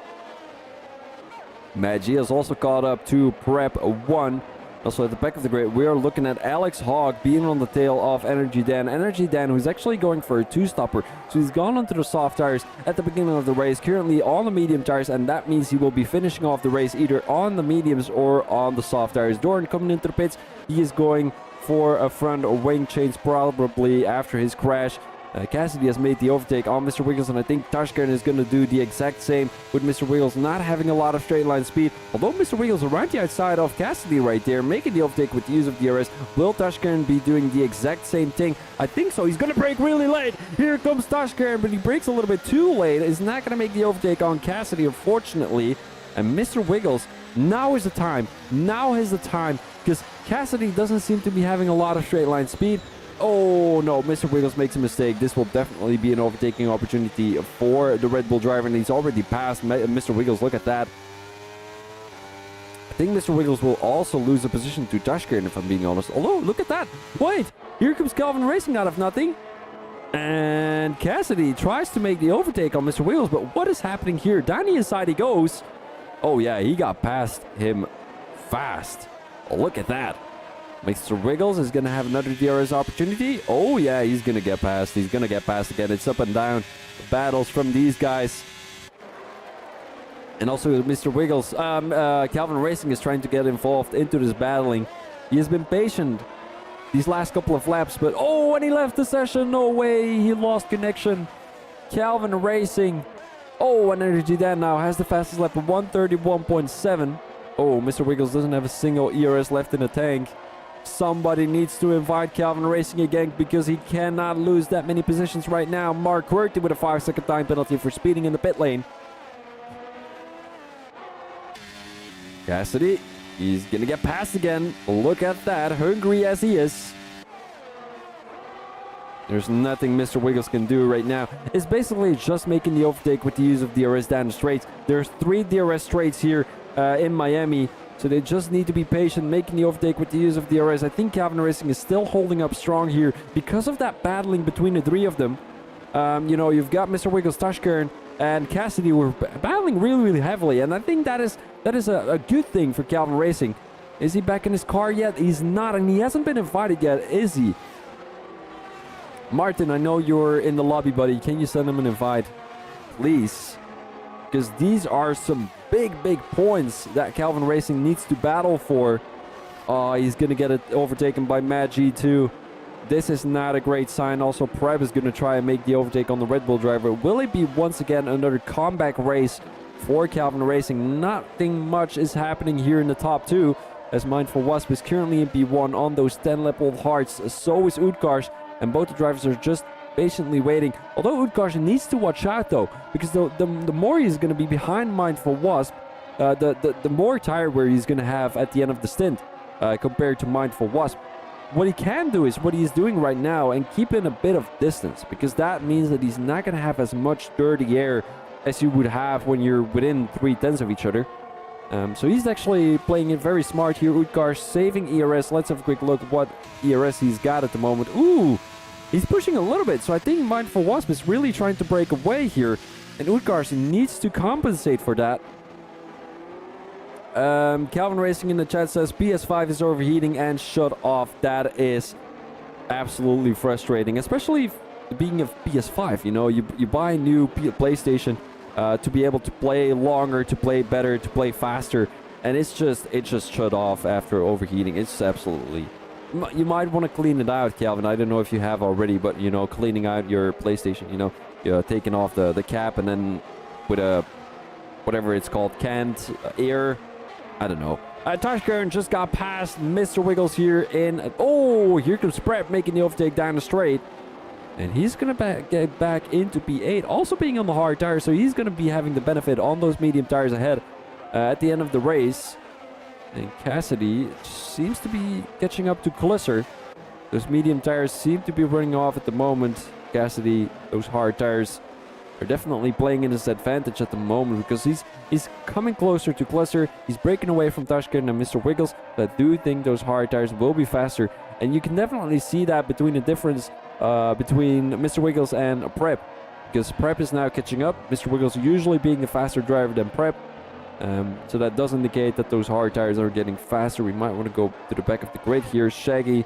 Maggi has also caught up to Prep 1. Also at the back of the grid, we are looking at Alex Hogg being on the tail of Energy Dan. Energy Dan, who's actually going for a 2-stopper. So he's gone onto the soft tires at the beginning of the race, currently on the medium tires, and that means he will be finishing off the race either on the mediums or on the soft tires. Doran coming into the pits, he is going for a front wing change probably after his crash. Cassidy has made the overtake on Mr. Wiggles, and I think Tashkern is going to do the exact same with Mr. Wiggles not having a lot of straight line speed. Although Mr. Wiggles around the outside of Cassidy right there, making the overtake with the use of DRS. Will Tashkern be doing the exact same thing? I think so. He's going to brake really late. Here comes Tashkern, but he brakes a little bit too late. Is not going to make the overtake on Cassidy, unfortunately. And Mr. Wiggles, now is the time. Now is the time, because Cassidy doesn't seem to be having a lot of straight line speed. Oh no, Mr. Wiggles makes a mistake. This will definitely be an overtaking opportunity for the Red Bull driver, and he's already passed Mr. Wiggles. Look at that. think Mr. Wiggles will also lose a position to Tashkern, if I'm being honest. Although, look at that. Wait, here comes Calvin Racing out of nothing. And Cassidy tries to make the overtake on Mr. Wiggles, but what is happening here? Down the inside he goes. Oh yeah, he got past him fast. Oh, look at that. Mr. Wiggles is going to have another DRS opportunity. Oh yeah, he's going to get past. He's going to get past again. It's up and down battles from these guys. And also Mr. Wiggles, Calvin Racing is trying to get involved into this battling. He has been patient these last couple of laps, but oh, when he left the session, no way, he lost connection. Calvin Racing, oh, and Energy Dan now has the fastest lap of 131.7. Oh, Mr. Wiggles doesn't have a single ERS left in the tank. Somebody needs to invite Calvin Racing again because he cannot lose that many positions right now. Mark Werty with a 5-second time penalty for speeding in the pit lane. Cassidy, he's gonna get past again. Look at that, hungry as he is. There's nothing Mr. Wiggles can do right now. It's basically just making the overtake with the use of DRS down the straights. There's 3 DRS straights here in Miami, so they just need to be patient, making the overtake with the use of DRS. I think Calvin Racing is still holding up strong here because of that battling between the 3 of them. You know, you've got Mr. Wiggles, Tashkern, and Cassidy were battling really heavily, and I think that is a good thing for Calvin Racing. Is he back in his car yet? He's not, and he hasn't been invited yet, is he? Martin, I know you're in the lobby, buddy. Can you send him an invite, please? Because these are some big points that Calvin Racing needs to battle for. Oh, he's gonna get it overtaken by Matt G2. This is not a great sign. Also, Preb is going to try and make the overtake on the Red Bull driver. Will it be once again another comeback race for Calvin Racing? Nothing much is happening here in the top 2, as Mindful Wasp is currently in P1 on those 10-lap-old hearts. So is Utkarsh, and both the drivers are just patiently waiting. Although Utkarsh needs to watch out though, because the more he's going to be behind Mindful Wasp, the more tire wear he's going to have at the end of the stint compared to Mindful Wasp. What he can do is what he's doing right now and keep in a bit of distance, because that means that he's not going to have as much dirty air as you would have when you're within 3/10 of each other. So he's actually playing it very smart here. Utkarsh saving ERS. Let's have a quick look at what ERS he's got at the moment. Ooh, he's pushing a little bit. So I think Mindful Wasp is really trying to break away here, and Utkarsh needs to compensate for that. Calvin Racing in the chat says PS5 is overheating and shut off. That is absolutely frustrating, especially being a PS5. You know, you buy a new PlayStation to be able to play longer, to play better, to play faster, and it just shut off after overheating. It's absolutely. You might want to clean it out, Calvin. I don't know if you have already, but you know, cleaning out your PlayStation. You know, taking off the cap and then with a whatever it's called, canned air. I don't know. Tashkern just got past Mr. Wiggles here in... Oh, here comes Prep making the overtake down the straight. And he's going to get back into P8, also being on the hard tire, so he's going to be having the benefit on those medium tires ahead at the end of the race. And Cassidy seems to be catching up to Klusser. Those medium tires seem to be running off at the moment. Cassidy, those hard tires are definitely playing in his advantage at the moment, because he's coming closer to Klusser. He's breaking away from Tashkern and Mr. Wiggles. But I do think those hard tires will be faster, and you can definitely see that between the difference between Mr. Wiggles and Prep, because Prep is now catching up. Mr. Wiggles usually being a faster driver than Prep, so that does indicate that those hard tires are getting faster. We might want to go to the back of the grid here. Shaggy,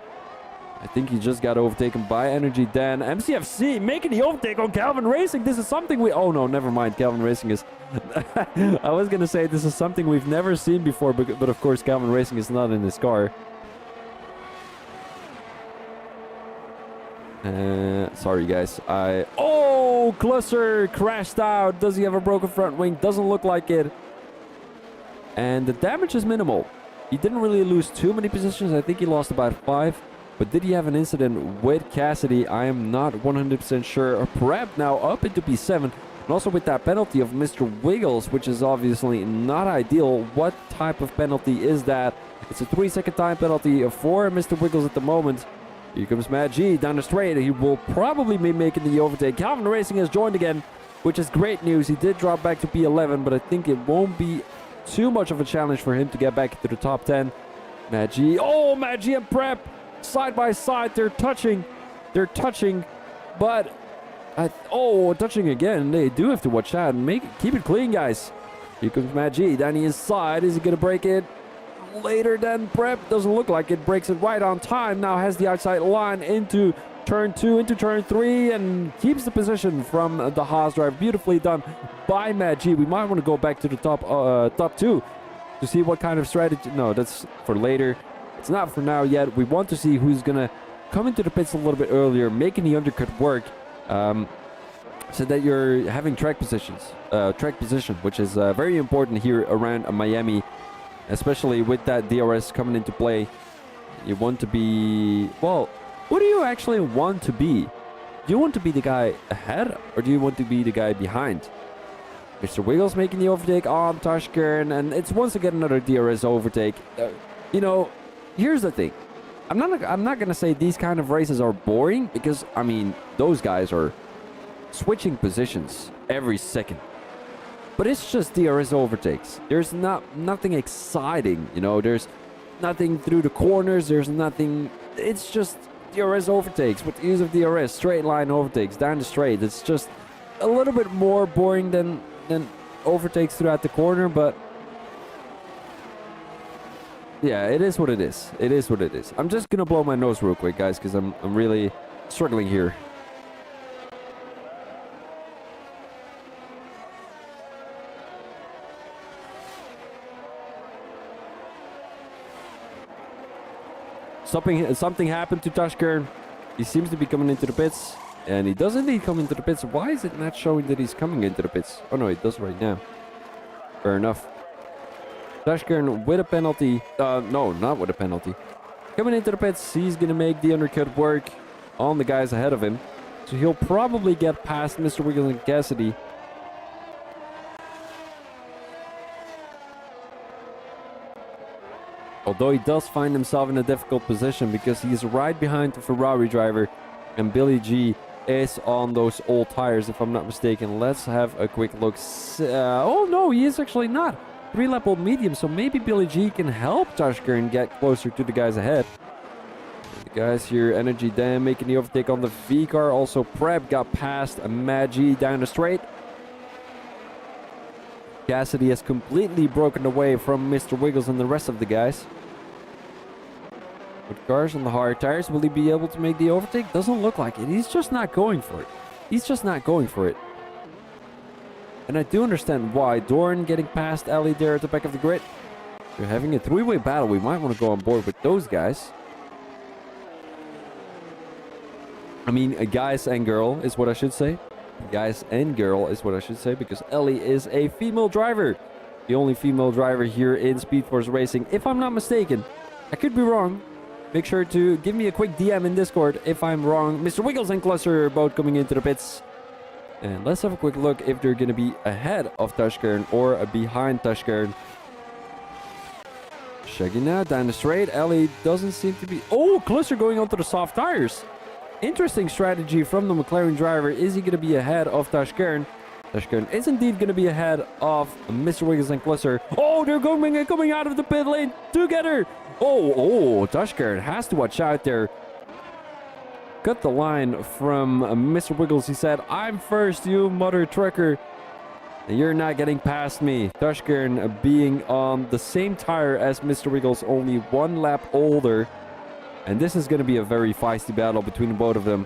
I think he just got overtaken by Energy Dan. MCFC making the overtake on Calvin Racing. This is something we... Oh, no, never mind. Calvin Racing is... I was going to say this is something we've never seen before, but of course Calvin Racing is not in his car. Sorry, guys. Oh, Klusser crashed out. Does he have a broken front wing? Doesn't look like it. And the damage is minimal. He didn't really lose too many positions. I think he lost about 5. But did he have an incident with Cassidy? I am not 100% sure. Prep now up into P7. And also with that penalty of Mr. Wiggles, which is obviously not ideal. What type of penalty is that? It's a 3-second time penalty for Mr. Wiggles at the moment. Here comes Matt G down the straight. He will probably be making the overtake. Calvin Racing has joined again, which is great news. He did drop back to P11, but I think it won't be too much of a challenge for him to get back into the top 10. Maggi. Oh, Maggi and Prep. Side by side. They're touching. They're touching. But... touching again. They do have to watch out and keep it clean, guys. Here comes Maggi down the inside. Is he going to break it later than Prep? Doesn't look like it. Breaks it right on time. Now has the outside line into turn 2, into turn 3, and keeps the position from the Haas drive. Beautifully done by Maggi. We might want to go back to the top 2 to see what kind of strategy. No, that's for later. It's not for now yet. We want to see who's going to come into the pits a little bit earlier, making the undercut work. So that you're having track position, which is very important here around Miami, especially with that DRS coming into play. You want to be, well, who do you actually want to be? Do you want to be the guy ahead, or do you want to be the guy behind? Mr. Wiggles making the overtake on Tashkern, and it's once again another DRS overtake. You know, here's the thing. I'm not gonna say these kind of races are boring, because I mean those guys are switching positions every second. But it's just DRS overtakes. There's nothing exciting, you know. There's nothing through the corners. There's nothing. It's just DRS overtakes with the use of DRS, straight line overtakes down the straight. It's just a little bit more boring than overtakes throughout the corner, but yeah, it is what it is. It is what it is. I'm just gonna blow my nose real quick, guys, because I'm really struggling here. Something happened to Tashkern. He seems to be coming into the pits. And he does indeed come into the pits. Why is it not showing that he's coming into the pits? Oh no, it does right now. Fair enough. Tashkern with a penalty. No, not with a penalty. Coming into the pits, he's going to make the undercut work on the guys ahead of him. So he'll probably get past Mr. Wiggles and Cassidy. Although he does find himself in a difficult position because he's right behind the Ferrari driver, and Billy G is on those old tires, if I'm not mistaken. Let's have a quick look. Oh no, he is actually not. 3-lap old medium, so maybe Billy G can help Tashkern get closer to the guys ahead. The guys here, Energy Dan making the overtake on the V car. Also, Prep got past Maggi down the straight. Cassidy has completely broken away from Mr. Wiggles and the rest of the guys. With cars on the hard tires, will he be able to make the overtake? Doesn't look like it. He's just not going for it. He's just not going for it. And I do understand why. Dorn getting past Ellie there at the back of the grid. They're having a three-way battle. We might want to go on board with those guys. I mean, guys and girl is what I should say. Guys and girl is what I should say, because Ellie is a female driver. The only female driver here in Speed Force Racing, if I'm not mistaken. I could be wrong. Make sure to give me a quick DM in Discord if I'm wrong. Mr. Wiggles and Cluster both coming into the pits. And let's have a quick look if they're going to be ahead of Tashkern or behind Tashkern. Shaggy now down the straight. Ellie doesn't seem to be... Oh, Cluster going onto the soft tires. Interesting strategy from the McLaren driver. Is he going to be ahead of Tashkern? Tashkern is indeed going to be ahead of Mr. Wiggles and Cluster. Oh, they're coming out of the pit lane together. Oh, Tashkern has to watch out there. Cut the line from Mr. Wiggles. He said, I'm first, you mother trucker. And you're not getting past me. Tashkern being on the same tire as Mr. Wiggles, only 1 lap older. And this is going to be a very feisty battle between both of them.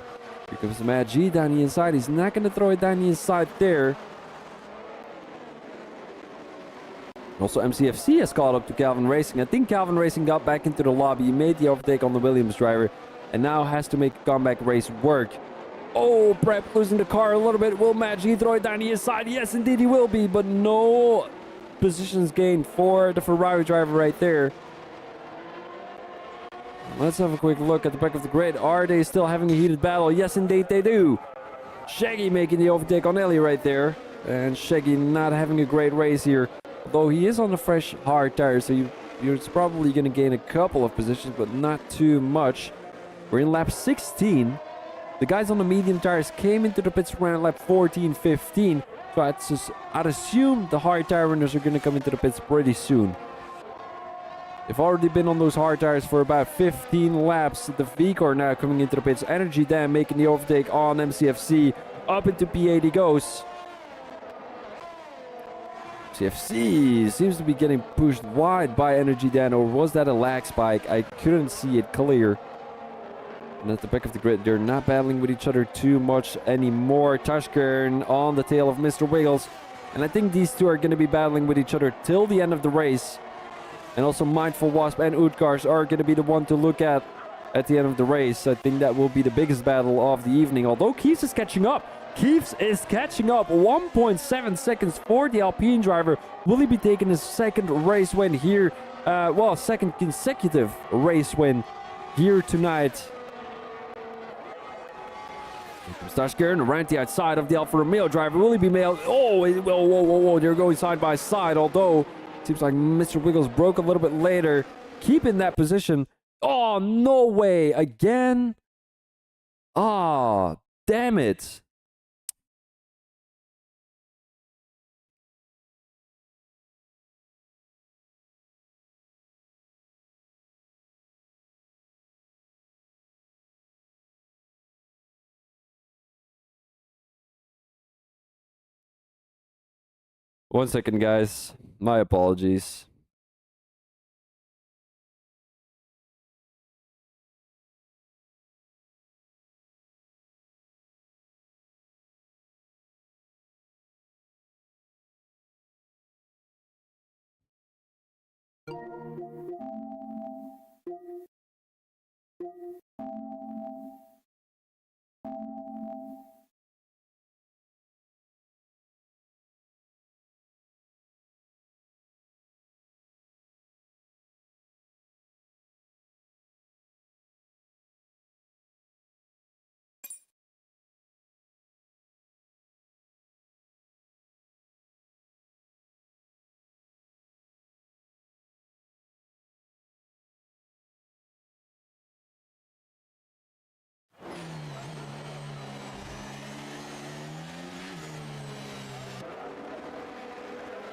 Here comes Matt G down the inside. He's not going to throw it down the inside there. Also, MCFC has caught up to Calvin Racing. I think Calvin Racing got back into the lobby. He made the overtake on the Williams driver. And now has to make a comeback race work. Oh, Prep losing the car a little bit. Will Matt G throw it down the inside? Yes, indeed he will be. But no positions gained for the Ferrari driver right there. Let's have a quick look at the back of the grid. Are they still having a heated battle? Yes, indeed they do. Shaggy making the overtake on Ellie right there. And Shaggy not having a great race here. Although he is on the fresh hard tire, so you're probably going to gain a couple of positions, but not too much. We're in lap 16. The guys on the medium tires came into the pits around lap 14, 15. So I'd assume the hard tire runners are going to come into the pits pretty soon. They've already been on those hard tires for about 15 laps. The V-Car now coming into the pits. Energy Dan making the overtake on MCFC. Up into P8 he goes. MCFC seems to be getting pushed wide by Energy Dan. Or was that a lag spike? I couldn't see it clear. And at the back of the grid, they're not battling with each other too much anymore. Tashkern on the tail of Mr. Wiggles. And I think these two are going to be battling with each other till the end of the race. And also Mindful Wasp and Utgars are going to be the one to look at the end of the race. I think that will be the biggest battle of the evening. Although Keeves is catching up. Keeves is catching up. 1.7 seconds for the Alpine driver. Will he be taking his second race win here? Well, second consecutive race win here tonight. Here comes Tashkern around the outside of the Alfa Romeo driver. Will he be mailed? Oh, whoa. They're going side by side. Although seems like Mr. Wiggles broke a little bit later. Keep in that position. Oh, no way. Again? Ah, damn it. One second, guys. My apologies.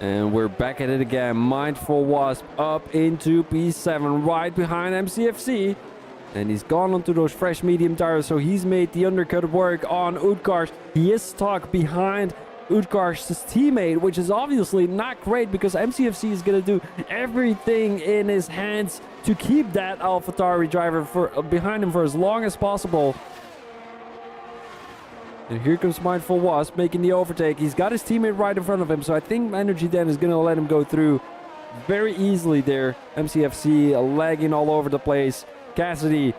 And we're back at it again. Mindful Wasp up into P7, right behind MCFC. And he's gone onto those fresh medium tires, so he's made the undercut work on Utgars. He is stuck behind Utgars' teammate, which is obviously not great because MCFC is going to do everything in his hands to keep that AlphaTauri driver behind him for as long as possible. And here comes Mindful Wasp making the overtake. He's got his teammate right in front of him, so I think Energy Dan is going to let him go through very easily there. MCFC lagging all over the place. Cassidy,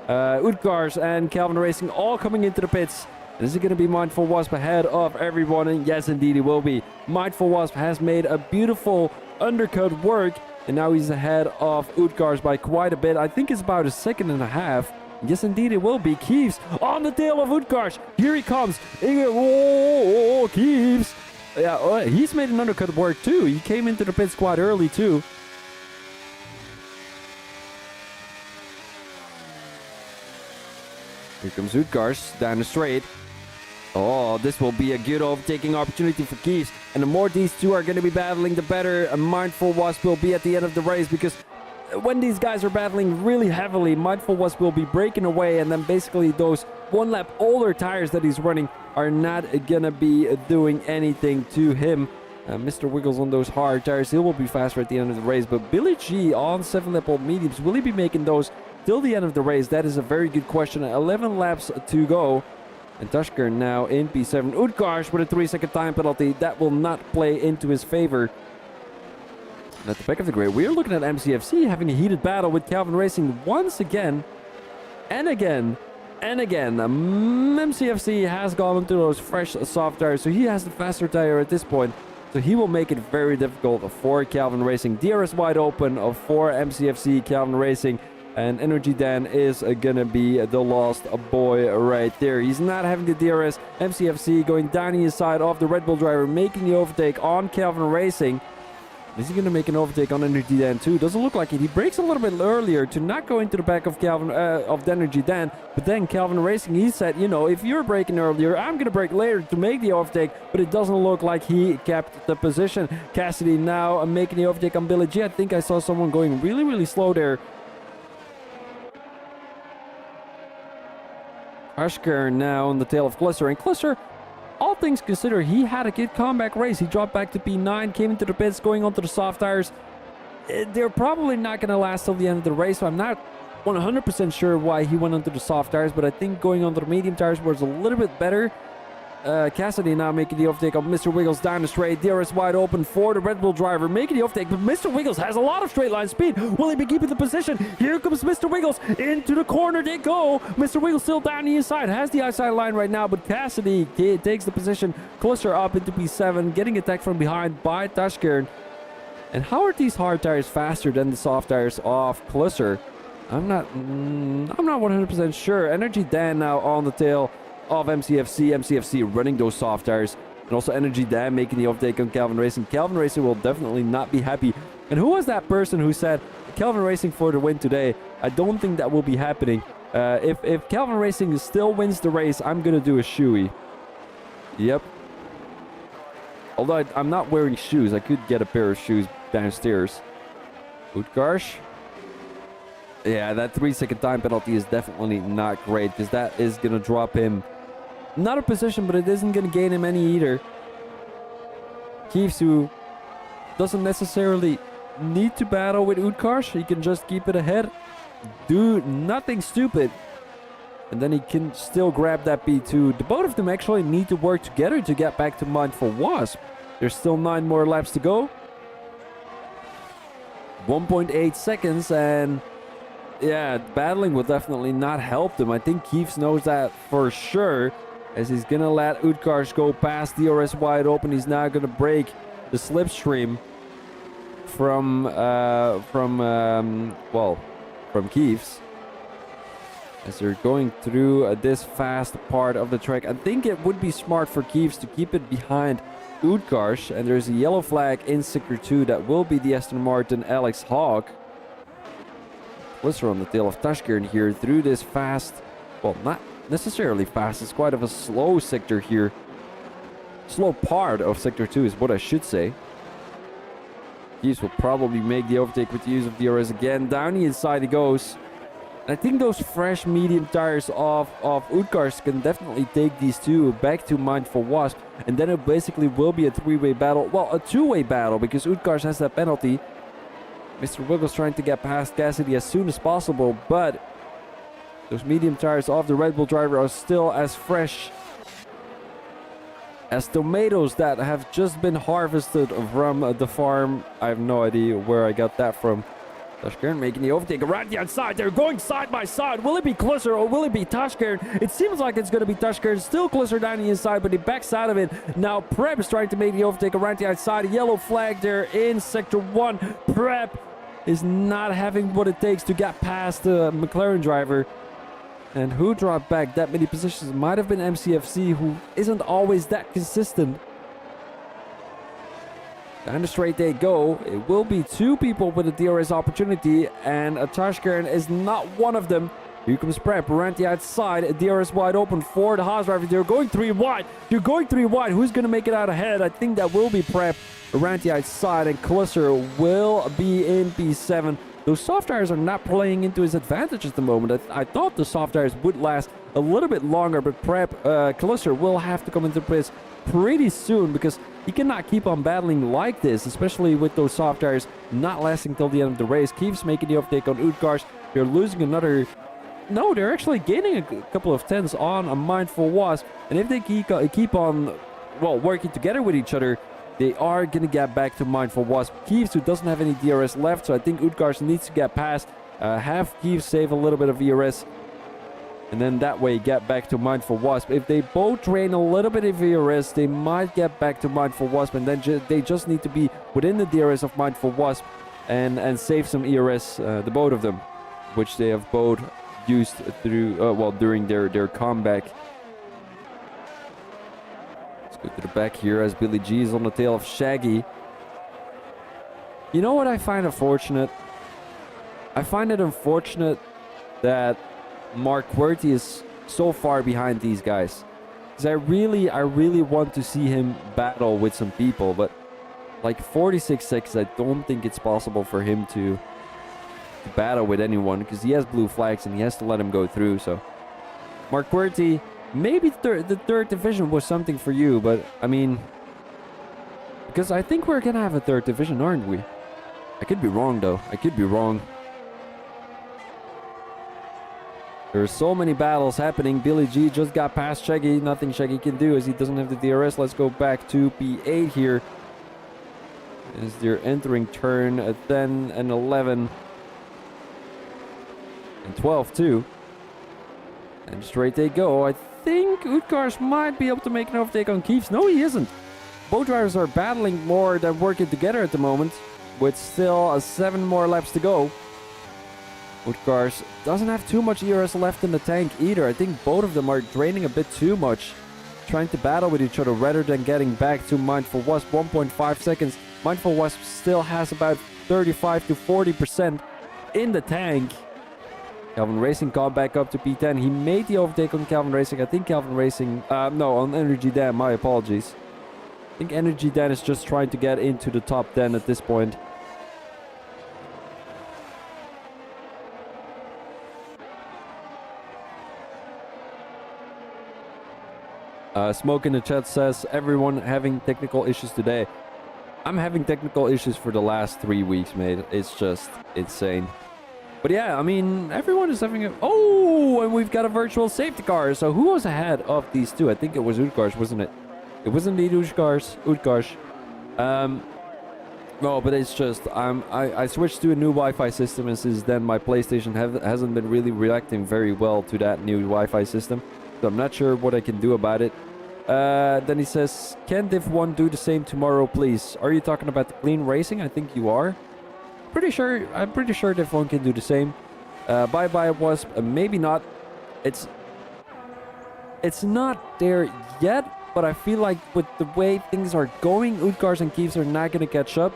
Utgars, and Calvin Racing all coming into the pits. Is it going to be Mindful Wasp ahead of everyone? And yes, indeed, it will be. Mindful Wasp has made a beautiful undercut work, and now he's ahead of Utgars by quite a bit. I think it's about a second and a half. Yes, indeed, it will be. Keeves on the tail of Utgars. Here he comes. Oh, Keeves. Yeah, he's made an undercut work too. He came into the pits quite early too. Here comes Utgars down the straight. Oh, this will be a good overtaking opportunity for Keeves. And the more these two are going to be battling, the better a Mindful Wasp will be at the end of the race, because when these guys are battling really heavily, Mindful Wasp will be breaking away, and then basically those one lap older tires that he's running are not gonna be doing anything to him. Mr. Wiggles on those hard tires, he will be faster at the end of the race, but Billy G on 7 lap old mediums, will he be making those till the end of the race? That is a very good question. 11 laps to go, and Tashkern now in P7. Utgars with a 3-second time penalty, that will not play into his favor. At the back of the grid, we're looking at MCFC having a heated battle with Calvin Racing once again. And again. And again. MCFC has gone into those fresh soft tires, so he has the faster tire at this point. So he will make it very difficult for Calvin Racing. DRS wide open for MCFC, Calvin Racing. And Energy Dan is gonna be the lost boy right there. He's not having the DRS. MCFC going down the side of the Red Bull driver, making the overtake on Calvin Racing. Is he going to make an overtake on Energy Dan too? Doesn't look like it. He brakes a little bit earlier to not go into the back of Energy Dan. But then Calvin Racing, he said, you know, if you're braking earlier, I'm going to brake later to make the overtake. But it doesn't look like he kept the position. Cassidy now making the overtake on Billy G. I think I saw someone going really, really slow there. Ashker now on the tail of Klusser. And Klusser, all things considered, he had a good comeback race. He dropped back to P9, came into the pits, going onto the soft tires. They're probably not going to last till the end of the race, so I'm not 100% sure why he went onto the soft tires, but I think going onto the medium tires was a little bit better. Cassidy now making the overtake on Mr. Wiggles down the straight. DRS wide open for the Red Bull driver, making the overtake, but Mr. Wiggles has a lot of straight line speed. Will he be keeping the position? Here comes Mr. Wiggles. Into the corner they go. Mr. Wiggles still down the inside, has the outside line right now, but Cassidy takes the position closer up into P7, getting attacked from behind by Tashkern. And how are these hard tires faster than the soft tires of Klusser? I'm not 100% sure. Energy Dan now on the tail of MCFC running those soft tires, and also Energy Dan making the overtake on Calvin Racing. Calvin Racing will definitely not be happy. And who was that person who said Calvin Racing for the win today? I don't think that will be happening. If Calvin Racing still wins the race, I'm gonna do a shoey. Yep. Although I'm not wearing shoes, I could get a pair of shoes downstairs. Utkarsh. Yeah, that 3-second time penalty is definitely not great, because that is gonna drop him not a position, but it isn't going to gain him any either. Kiefsu doesn't necessarily need to battle with Utkarsh. He can just keep it ahead, do nothing stupid, and then he can still grab that P2. The both of them actually need to work together to get back to Mindful Wasp. There's still 9 more laps to go. 1.8 seconds, and yeah, battling will definitely not help them. I think Kiefs knows that for sure, as he's gonna let Utkarsh go past DRS wide open. He's now gonna break the slipstream from Kiefs as they're going through this fast part of the track. I think it would be smart for Kiefs to keep it behind Utkarsh, and there's a yellow flag in sector 2 that will be the Aston Martin Alex Hawk. Klusser on the tail of Tashkern here through this fast, well, not necessarily fast, it's quite of a slow sector here. Slow part of sector 2 is what I should say. Kiefs will probably make the overtake with the use of DRS again. Down the inside he goes. And I think those fresh medium tires of Utkarsh can definitely take these two back to Mindful Wasp. And then it basically will be a 3-way battle. Well, a 2-way battle, because Utkarsh has that penalty. Mr. Wiggles trying to get past Cassidy as soon as possible, but those medium tires of the Red Bull driver are still as fresh as tomatoes that have just been harvested from the farm. I have no idea where I got that from. Tashkern making the overtake around the outside. They're going side by side. Will it be Klusser or will it be Tashkern? It seems like it's going to be Tashkern. Still Klusser down the inside, but he backs out of it. Now Prep is trying to make the overtake around the outside. A yellow flag there in sector 1. Prep is not having what it takes to get past the McLaren driver. And who dropped back that many positions? It might have been MCFC, who isn't always that consistent. Down the straight they go. It will be 2 people with a DRS opportunity, and Tashkern is not one of them. Here comes Prep around the outside. A DRS wide open for the Haas driver. They're going 3 wide. They're going 3 wide. Who's going to make it out ahead? I think that will be Prep around the outside, and Klusser will be in P7. Those soft tires are not playing into his advantage at the moment. I thought the soft tires would last a little bit longer, but Klusser will have to come into place pretty soon, because he cannot keep on battling like this, especially with those soft tires not lasting till the end of the race. Keeps making the overtake on Utkarsh. They're losing another... No, they're actually gaining a couple of tenths on a Mindful Wasp. And if they keep on, well, working together with each other, they are going to get back to Mindful Wasp. Kiefs, who doesn't have any DRS left, so I think Utkarsh needs to get past. Have Kiefs save a little bit of DRS, and then that way get back to Mindful Wasp. If they both drain a little bit of DRS, they might get back to Mindful Wasp, and then they just need to be within the DRS of Mindful Wasp and save some ERS, the both of them, which they have both used through during their comeback. Let's go to the back here as Billy G is on the tail of Shaggy. You know what I find unfortunate? I find it unfortunate that Mark Querty is so far behind these guys. Because I really want to see him battle with some people, but like 46 seconds, I don't think it's possible for him to battle with anyone, because he has blue flags and he has to let him go through. So Mark Querty, maybe the third division was something for you, but I mean, because I think we're gonna have a third division, aren't we? I could be wrong though. I could be wrong. There are so many battles happening. Billy G just got past Shaggy. Nothing Shaggy can do as he doesn't have the DRS. Let's go back to P8 here. As they're entering turn 10 and 11. And 12 too. And straight they go. I think Utgars might be able to make an overtake on Keeves. No, he isn't. Both drivers are battling more than working together at the moment, with still 7 more laps to go. Utgars doesn't have too much ERS left in the tank either. I think both of them are draining a bit too much, trying to battle with each other rather than getting back to Mindful Wasp. 1.5 seconds. Mindful Wasp still has about 35 to 40% in the tank. Calvin Racing got back up to P10. He made the overtake on Calvin Racing. I think Calvin Racing... no, on Energy Dan. My apologies. I think Energy Dan is just trying to get into the top 10 at this point. Smoke in the chat says, everyone having technical issues today. I'm having technical issues for the last 3 weeks, mate. It's just insane. But yeah, I mean, everyone is having a... Oh, and we've got a virtual safety car. So who was ahead of these two? I think it was Utgars, wasn't it? It was indeed Utgars. No, but it's just, I switched to a new Wi-Fi system, and since then my PlayStation hasn't been really reacting very well to that new Wi-Fi system. So I'm not sure what I can do about it. Then he says, can Div 1 do the same tomorrow, please? Are you talking about the clean racing? I think you are. I'm pretty sure Div 1 can do the same. Bye-bye Wasp, maybe not. It's not there yet, but I feel like with the way things are going, Utgars and Keeves are not going to catch up.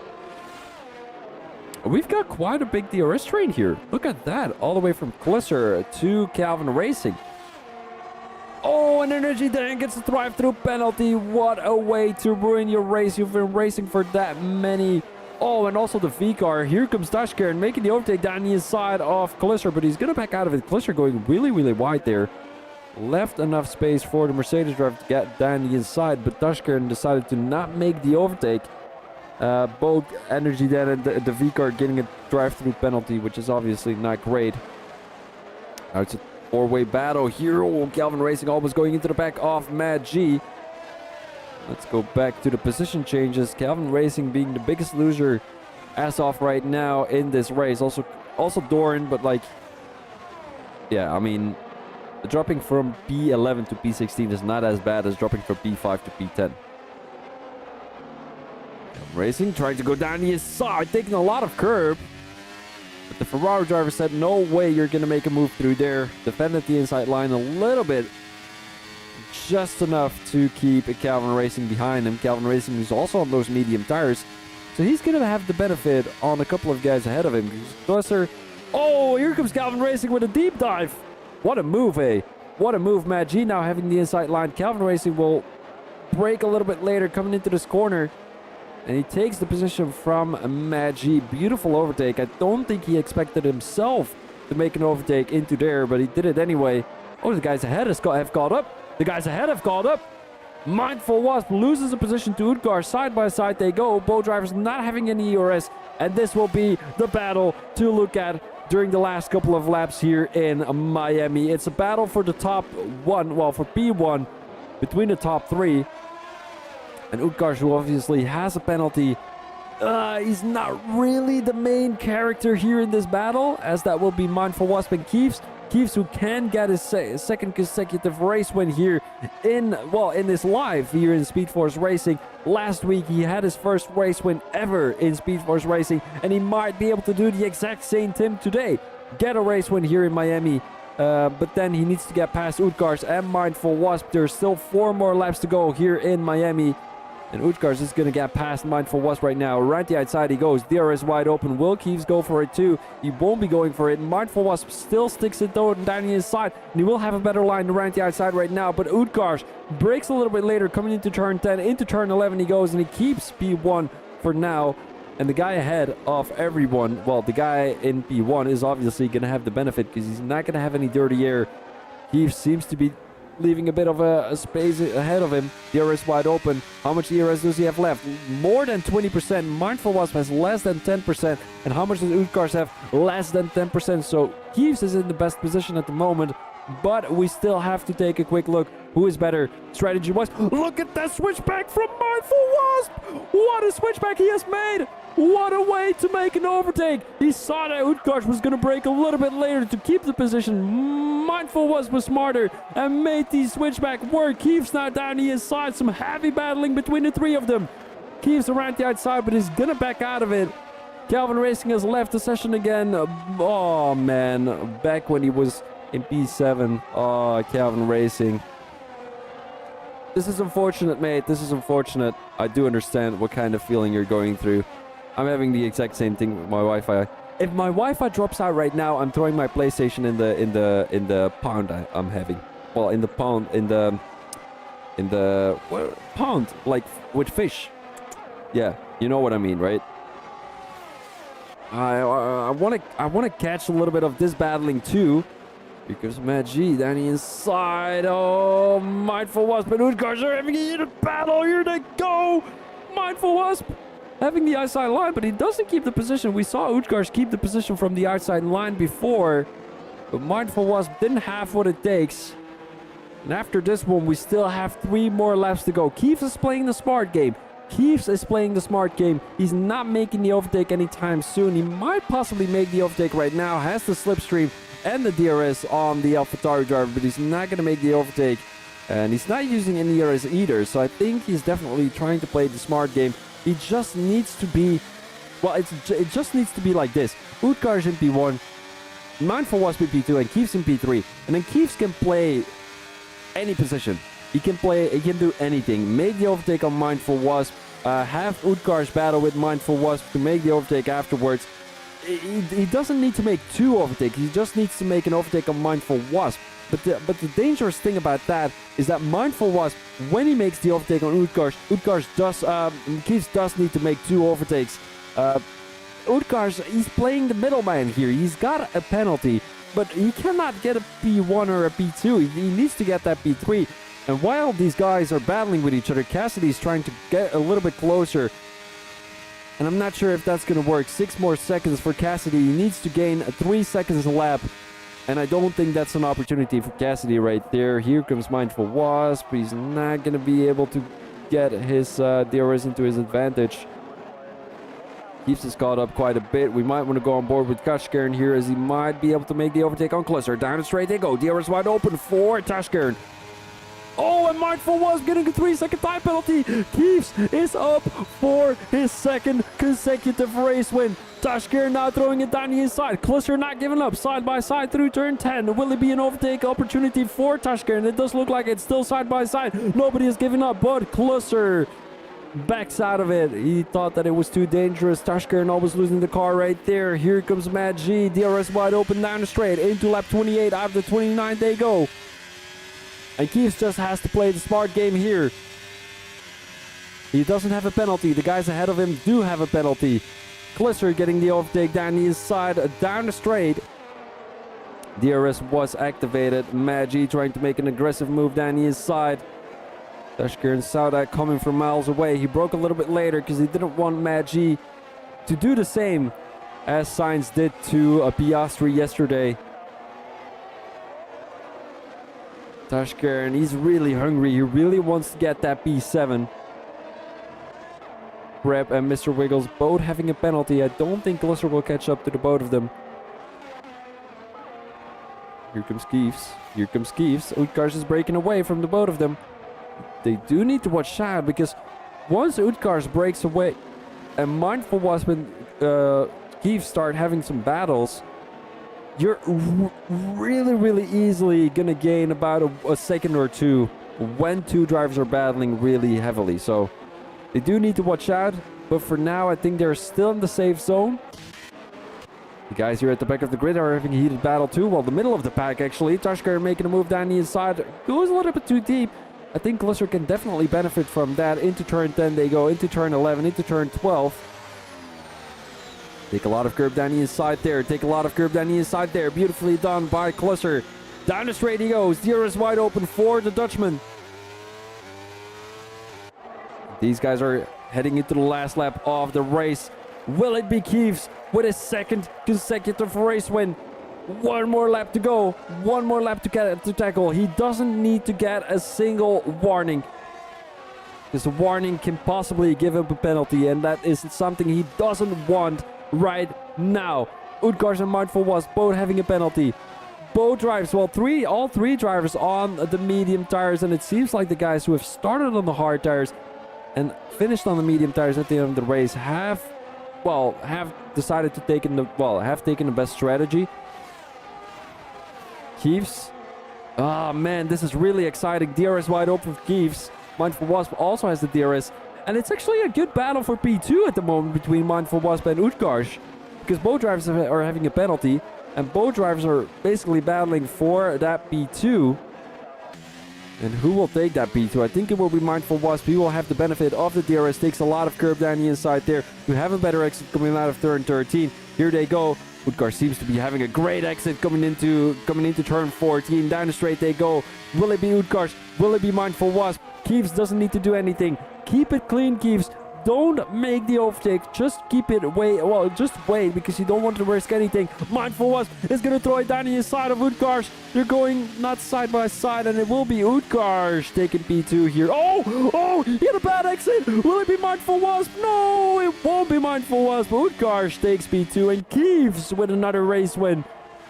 We've got quite a big DRS train here. Look at that, all the way from Klusser to Calvin Racing. Oh, an Energy Dan gets a drive-through penalty. What a way to ruin your race. You've been racing for that many. Oh, and also the V-car. Here comes Dashkaren making the overtake down the inside of Klusser, but he's going to back out of it. Klusser going really, really wide there. Left enough space for the Mercedes driver to get down the inside, but Dashkaren decided to not make the overtake. Both Energy Dan and the V-car getting a drive-through penalty, which is obviously not great. Now it's a four-way battle here. Oh, Calvin Racing almost going into the back of Mad G. Let's go back to the position changes. Calvin Racing being the biggest loser as of right now in this race. Also Doran, but like, yeah, I mean, dropping from P11 to P16 is not as bad as dropping from P5 to P10. Racing trying to go down the inside, taking a lot of curb. But the Ferrari driver said, no way you're going to make a move through there. Defended the inside line a little bit. Just enough to keep Calvin Racing behind him. Calvin Racing is also on those medium tires. So he's going to have the benefit on a couple of guys ahead of him. Klusser. Oh, here comes Calvin Racing with a deep dive. What a move, eh? What a move. Matt G now having the inside line. Calvin Racing will brake a little bit later coming into this corner. And he takes the position from Matt G. Beautiful overtake. I don't think he expected himself to make an overtake into there, but he did it anyway. Oh, the guys ahead have caught up. The guys ahead have caught up. Mindful Wasp loses a position to Utgars. Side by side they go. Both drivers not having any ERS. And this will be the battle to look at during the last couple of laps here in Miami. It's a battle for the top one, well, for P1 between the top three. And Utgars, who obviously has a penalty, he's not really the main character here in this battle, as that will be Mindful Wasp and Keeves. Keeves, who can get his second consecutive race win here in this live here in Speed Force Racing. Last week he had his first race win ever in Speed Force Racing, and he might be able to do the exact same thing today. Get a race win here in Miami. But then he needs to get past Utgars and Mindful Wasp. There's still 4 more laps to go here in Miami. And Utgars is going to get past Mindful Wasp right now. Right the outside he goes. DRS wide open. Will Keeves go for it too? He won't be going for it. Mindful Wasp still sticks it though down the inside. And he will have a better line around the outside right now. But Utgars breaks a little bit later, coming into turn 10. Into turn 11 he goes, and he keeps P1 for now. And the guy ahead of everyone, well, the guy in P1 is obviously going to have the benefit because he's not going to have any dirty air. He seems to be leaving a bit of a space ahead of him. DRS wide open. How much DRS does he have left? More than 20%. Mindful Wasp has less than 10%. And how much does Utgars have? Less than 10%. So Keeves is in the best position at the moment. But we still have to take a quick look. Who is better strategy-wise? Look at that switchback from Mindful Wasp! What a switchback he has made! What a way to make an overtake! He saw that Utgars was going to break a little bit later to keep the position. Mindful Wasp was smarter and made the switchback work. Keeves now down the inside. Some heavy battling between the three of them. Keeves around the outside, but he's going to back out of it. Calvin Racing has left the session again. Oh, man. Back when he was in P7. Oh, Calvin Racing. This is unfortunate, mate. This is unfortunate. I do understand what kind of feeling you're going through. I'm having the exact same thing with my Wi-Fi. If my Wi-Fi drops out right now, I'm throwing my PlayStation in the pond I'm having. Well, in the pond, in the pond, like with fish. Yeah, you know what I mean, right? I want to catch a little bit of this battling too. Because Matt G down the inside. Oh, Mindful Wasp and Utgars are having a battle. Here they go. Mindful Wasp having the outside line, but he doesn't keep the position. We saw Utgars keep the position from the outside line before. But Mindful Wasp didn't have what it takes. And after this one, we still have 3 more laps to go. Keeves is playing the smart game. Keeves is playing the smart game. He's not making the overtake anytime soon. He might possibly make the overtake right now. Has the slipstream and the DRS on the AlphaTauri driver, but he's not going to make the overtake. And he's not using any DRS either, so I think he's definitely trying to play the smart game. He just needs to be, well, it just needs to be like this. Utgars in P1, Mindful Wasp in P2, and Keeves in P3. And then Keeves can play any position. He can do anything. Make the overtake on Mindful Wasp. Have Utgars battle with Mindful Wasp to make the overtake afterwards. He doesn't need to make 2 overtakes. He just needs to make an overtake on Mindful Wasp. But the dangerous thing about that is that Mindful Wasp, when he makes the overtake on Utgars, Keeves does need to make 2 overtakes. Utgars, he's playing the middleman here. He's got a penalty, but he cannot get a P1 or a P2. He needs to get that P3. And while these guys are battling with each other, Cassidy's trying to get a little bit closer. And I'm not sure if that's going to work. 6 more seconds for Cassidy. He needs to gain 3 seconds a lap. And I don't think that's an opportunity for Cassidy right there. Here comes Mindful Wasp. He's not going to be able to get his DRS into his advantage. Keeps us caught up quite a bit. We might want to go on board with Tashkern here, as he might be able to make the overtake on Klusser. Down the straight they go. DRS wide open for Tashkern. Oh, and Mindful Wasp getting a 3-second time penalty. Keeves is up for his 2nd consecutive race win. Tashkern now throwing it down the inside. Klusser not giving up. Side by side through turn 10. Will it be an overtake opportunity for Tashkern? It does look like it's still side by side. Nobody is giving up, but Klusser backs out of it. He thought that it was too dangerous. Tashkern always losing the car right there. Here comes Matt G. DRS wide open down the straight. Into lap 28. Out of the 29 they go. And Keeves just has to play the smart game here. He doesn't have a penalty. The guys ahead of him do have a penalty. Klusser getting the overtake down the inside, down the straight. DRS was activated. Maggi trying to make an aggressive move down the inside. Tashkern saw that coming from miles away. He broke a little bit later because he didn't want Maggi to do the same as Sainz did to Piastri yesterday. Tashkern, he's really hungry. He really wants to get that P7. Prep and Mr. Wiggles both having a penalty. I don't think Klusser will catch up to the both of them. Here comes Keeves. Here comes Keeves. Utgars is breaking away from the both of them. They do need to watch out, because once Utgars breaks away and Mindful Wasp and Keeves start having some battles, you're really easily gonna gain about a second or two when 2 drivers are battling really heavily. So They do need to watch out, but for now, I think they're still in the safe zone. The guys here at the back of the grid are having a heated battle too. Well, the middle of the pack, actually. Tashkar making a move down the inside. Goes a little bit too deep. I think Glisser can definitely benefit from that. Into turn 10 they go, into turn 11, into turn 12. Take a lot of curb down the inside there. Take a lot of curb down the inside there. Beautifully done by Glisser. Down the straight he goes. The air is wide open for the Dutchman. These guys are heading into the last lap of the race. Will it be Keeves with his second consecutive race win? One more lap to go. One more lap to tackle. He doesn't need to get a single warning. This warning can possibly give him a penalty, and that is something he doesn't want right now. Utgars and Mindful was both having a penalty. Both drivers, well, all three drivers on the medium tires, and it seems like the guys who have started on the hard tires and finished on the medium tires at the end of the race have decided to taken the best strategy. Keeves. Oh man, this is really exciting. DRS wide open for Keeves. Mindful Wasp also has the DRS. And it's actually a good battle for P2 at the moment between Mindful Wasp and Utgars. Because both drivers are having a penalty. And both drivers are basically battling for that P2. And who will take that P2? I think it will be Mindful Wasp. He will have the benefit of the DRS. Takes a lot of curb down the inside there. You have a better exit coming out of turn 13. Here they go. Utgars seems to be having a great exit coming into turn 14. Down the straight they go. Will it be Utgars? Will it be Mindful Wasp? Keeves doesn't need to do anything. Keep it clean, Keeves. Don't make the overtake. Just keep it just wait because you don't want to risk anything. Mindful Wasp is going to throw it down the inside of Utgars. They're going not side by side, and it will be Utgars taking P2 here. Oh, he had a bad exit. Will it be Mindful Wasp? No, it won't be Mindful Wasp. Utgars takes P2, and Keeves with another race win.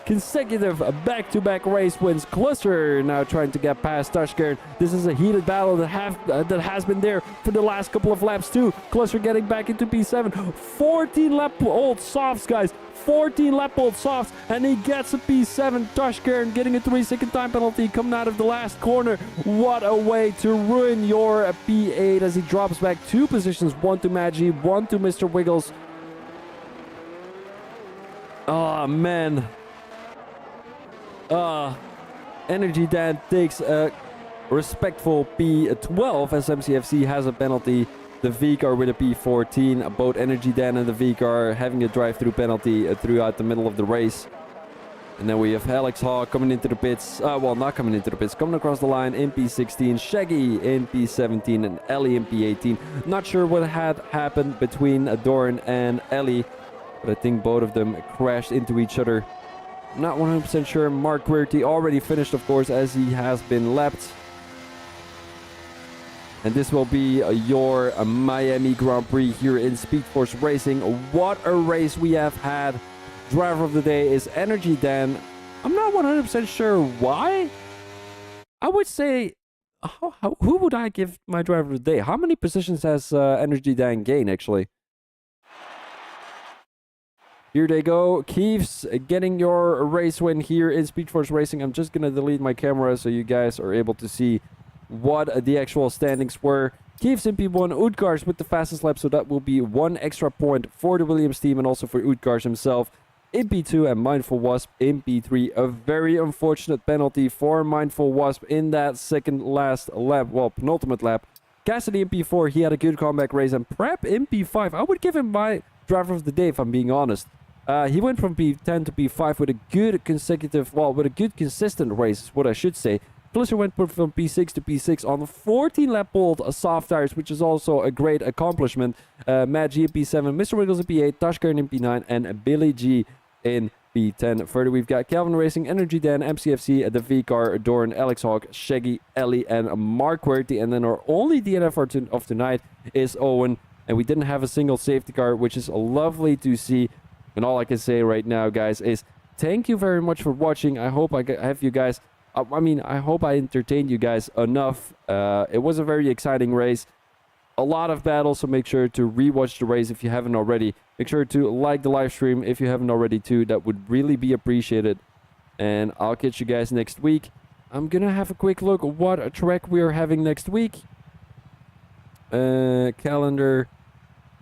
Consecutive back-to-back race wins. Glisser now trying to get past Tashkar. This is a heated battle that has been there for the last couple of laps too. Glisser getting back into P7. 14 lap-old softs, guys. 14 lap-old softs, and he gets a P7. Tashkar getting a 3-second time penalty coming out of the last corner. What a way to ruin your P8 as he drops back 2 positions. 1 to Magi, 1 to Mr. Wiggles. Oh, man. Energy Dan takes a respectful P12 as MCFC has a penalty. The V-car with a P14. Both Energy Dan and the V-car having a drive-through penalty throughout the middle of the race. And then we have Alex Hawk coming into the pits. Not coming into the pits. Coming across the line in P16. Shaggy in P17 and Ellie in P18. Not sure what had happened between Doran and Ellie, but I think both of them crashed into each other. Not 100% sure. Mark Querty already finished, of course, as he has been lapped. And this will be your Miami Grand Prix here in Speed Force Racing. What a race we have had. Driver of the day is Energy Dan. I'm not 100% sure why. I would say, who would I give my driver of the day? How many positions has Energy Dan gained, actually? Here they go. Keeves getting your race win here in Speed Force Racing. I'm just going to delete my camera so you guys are able to see what the actual standings were. Keeves in P1, Utgars with the fastest lap, so that will be 1 extra point for the Williams team and also for Utgars himself. In P2 and Mindful Wasp in P3. A very unfortunate penalty for Mindful Wasp in that second last lap, well, penultimate lap. Cassidy in P4, he had a good comeback race, and Prep in P5. I would give him my driver of the day if I'm being honest. He went from P10 to P5 with a good consistent race, is what I should say. Glisser went from P6 to P6 on the 14-lap-old soft tires, which is also a great accomplishment. Magi in P7, Mr. Wiggles in P8, Tashkar in P9, and Billy G in P10. Further, we've got Calvin Racing, Energy Dan, MCFC, the V-Car, Doran, Alex Hawk, Shaggy, Ellie, and Mark Querty. And then our only DNF of tonight is Owen. And we didn't have a single safety car, which is lovely to see. And all I can say right now, guys, is thank you very much for watching. I hope I have you guys... I hope I entertained you guys enough. It was a very exciting race. A lot of battles, so make sure to rewatch the race if you haven't already. Make sure to like the live stream if you haven't already too. That would really be appreciated. And I'll catch you guys next week. I'm gonna have a quick look at what track we are having next week. calendar.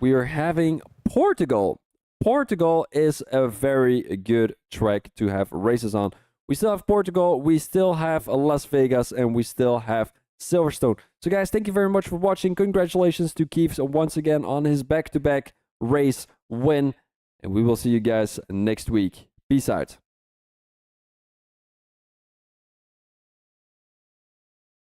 We are having Portugal. Portugal is a very good track to have races on. We still have Portugal, we still have Las Vegas, and we still have Silverstone. So guys, thank you very much for watching. Congratulations to Keeves once again on his back-to-back race win. And we will see you guys next week. Peace out.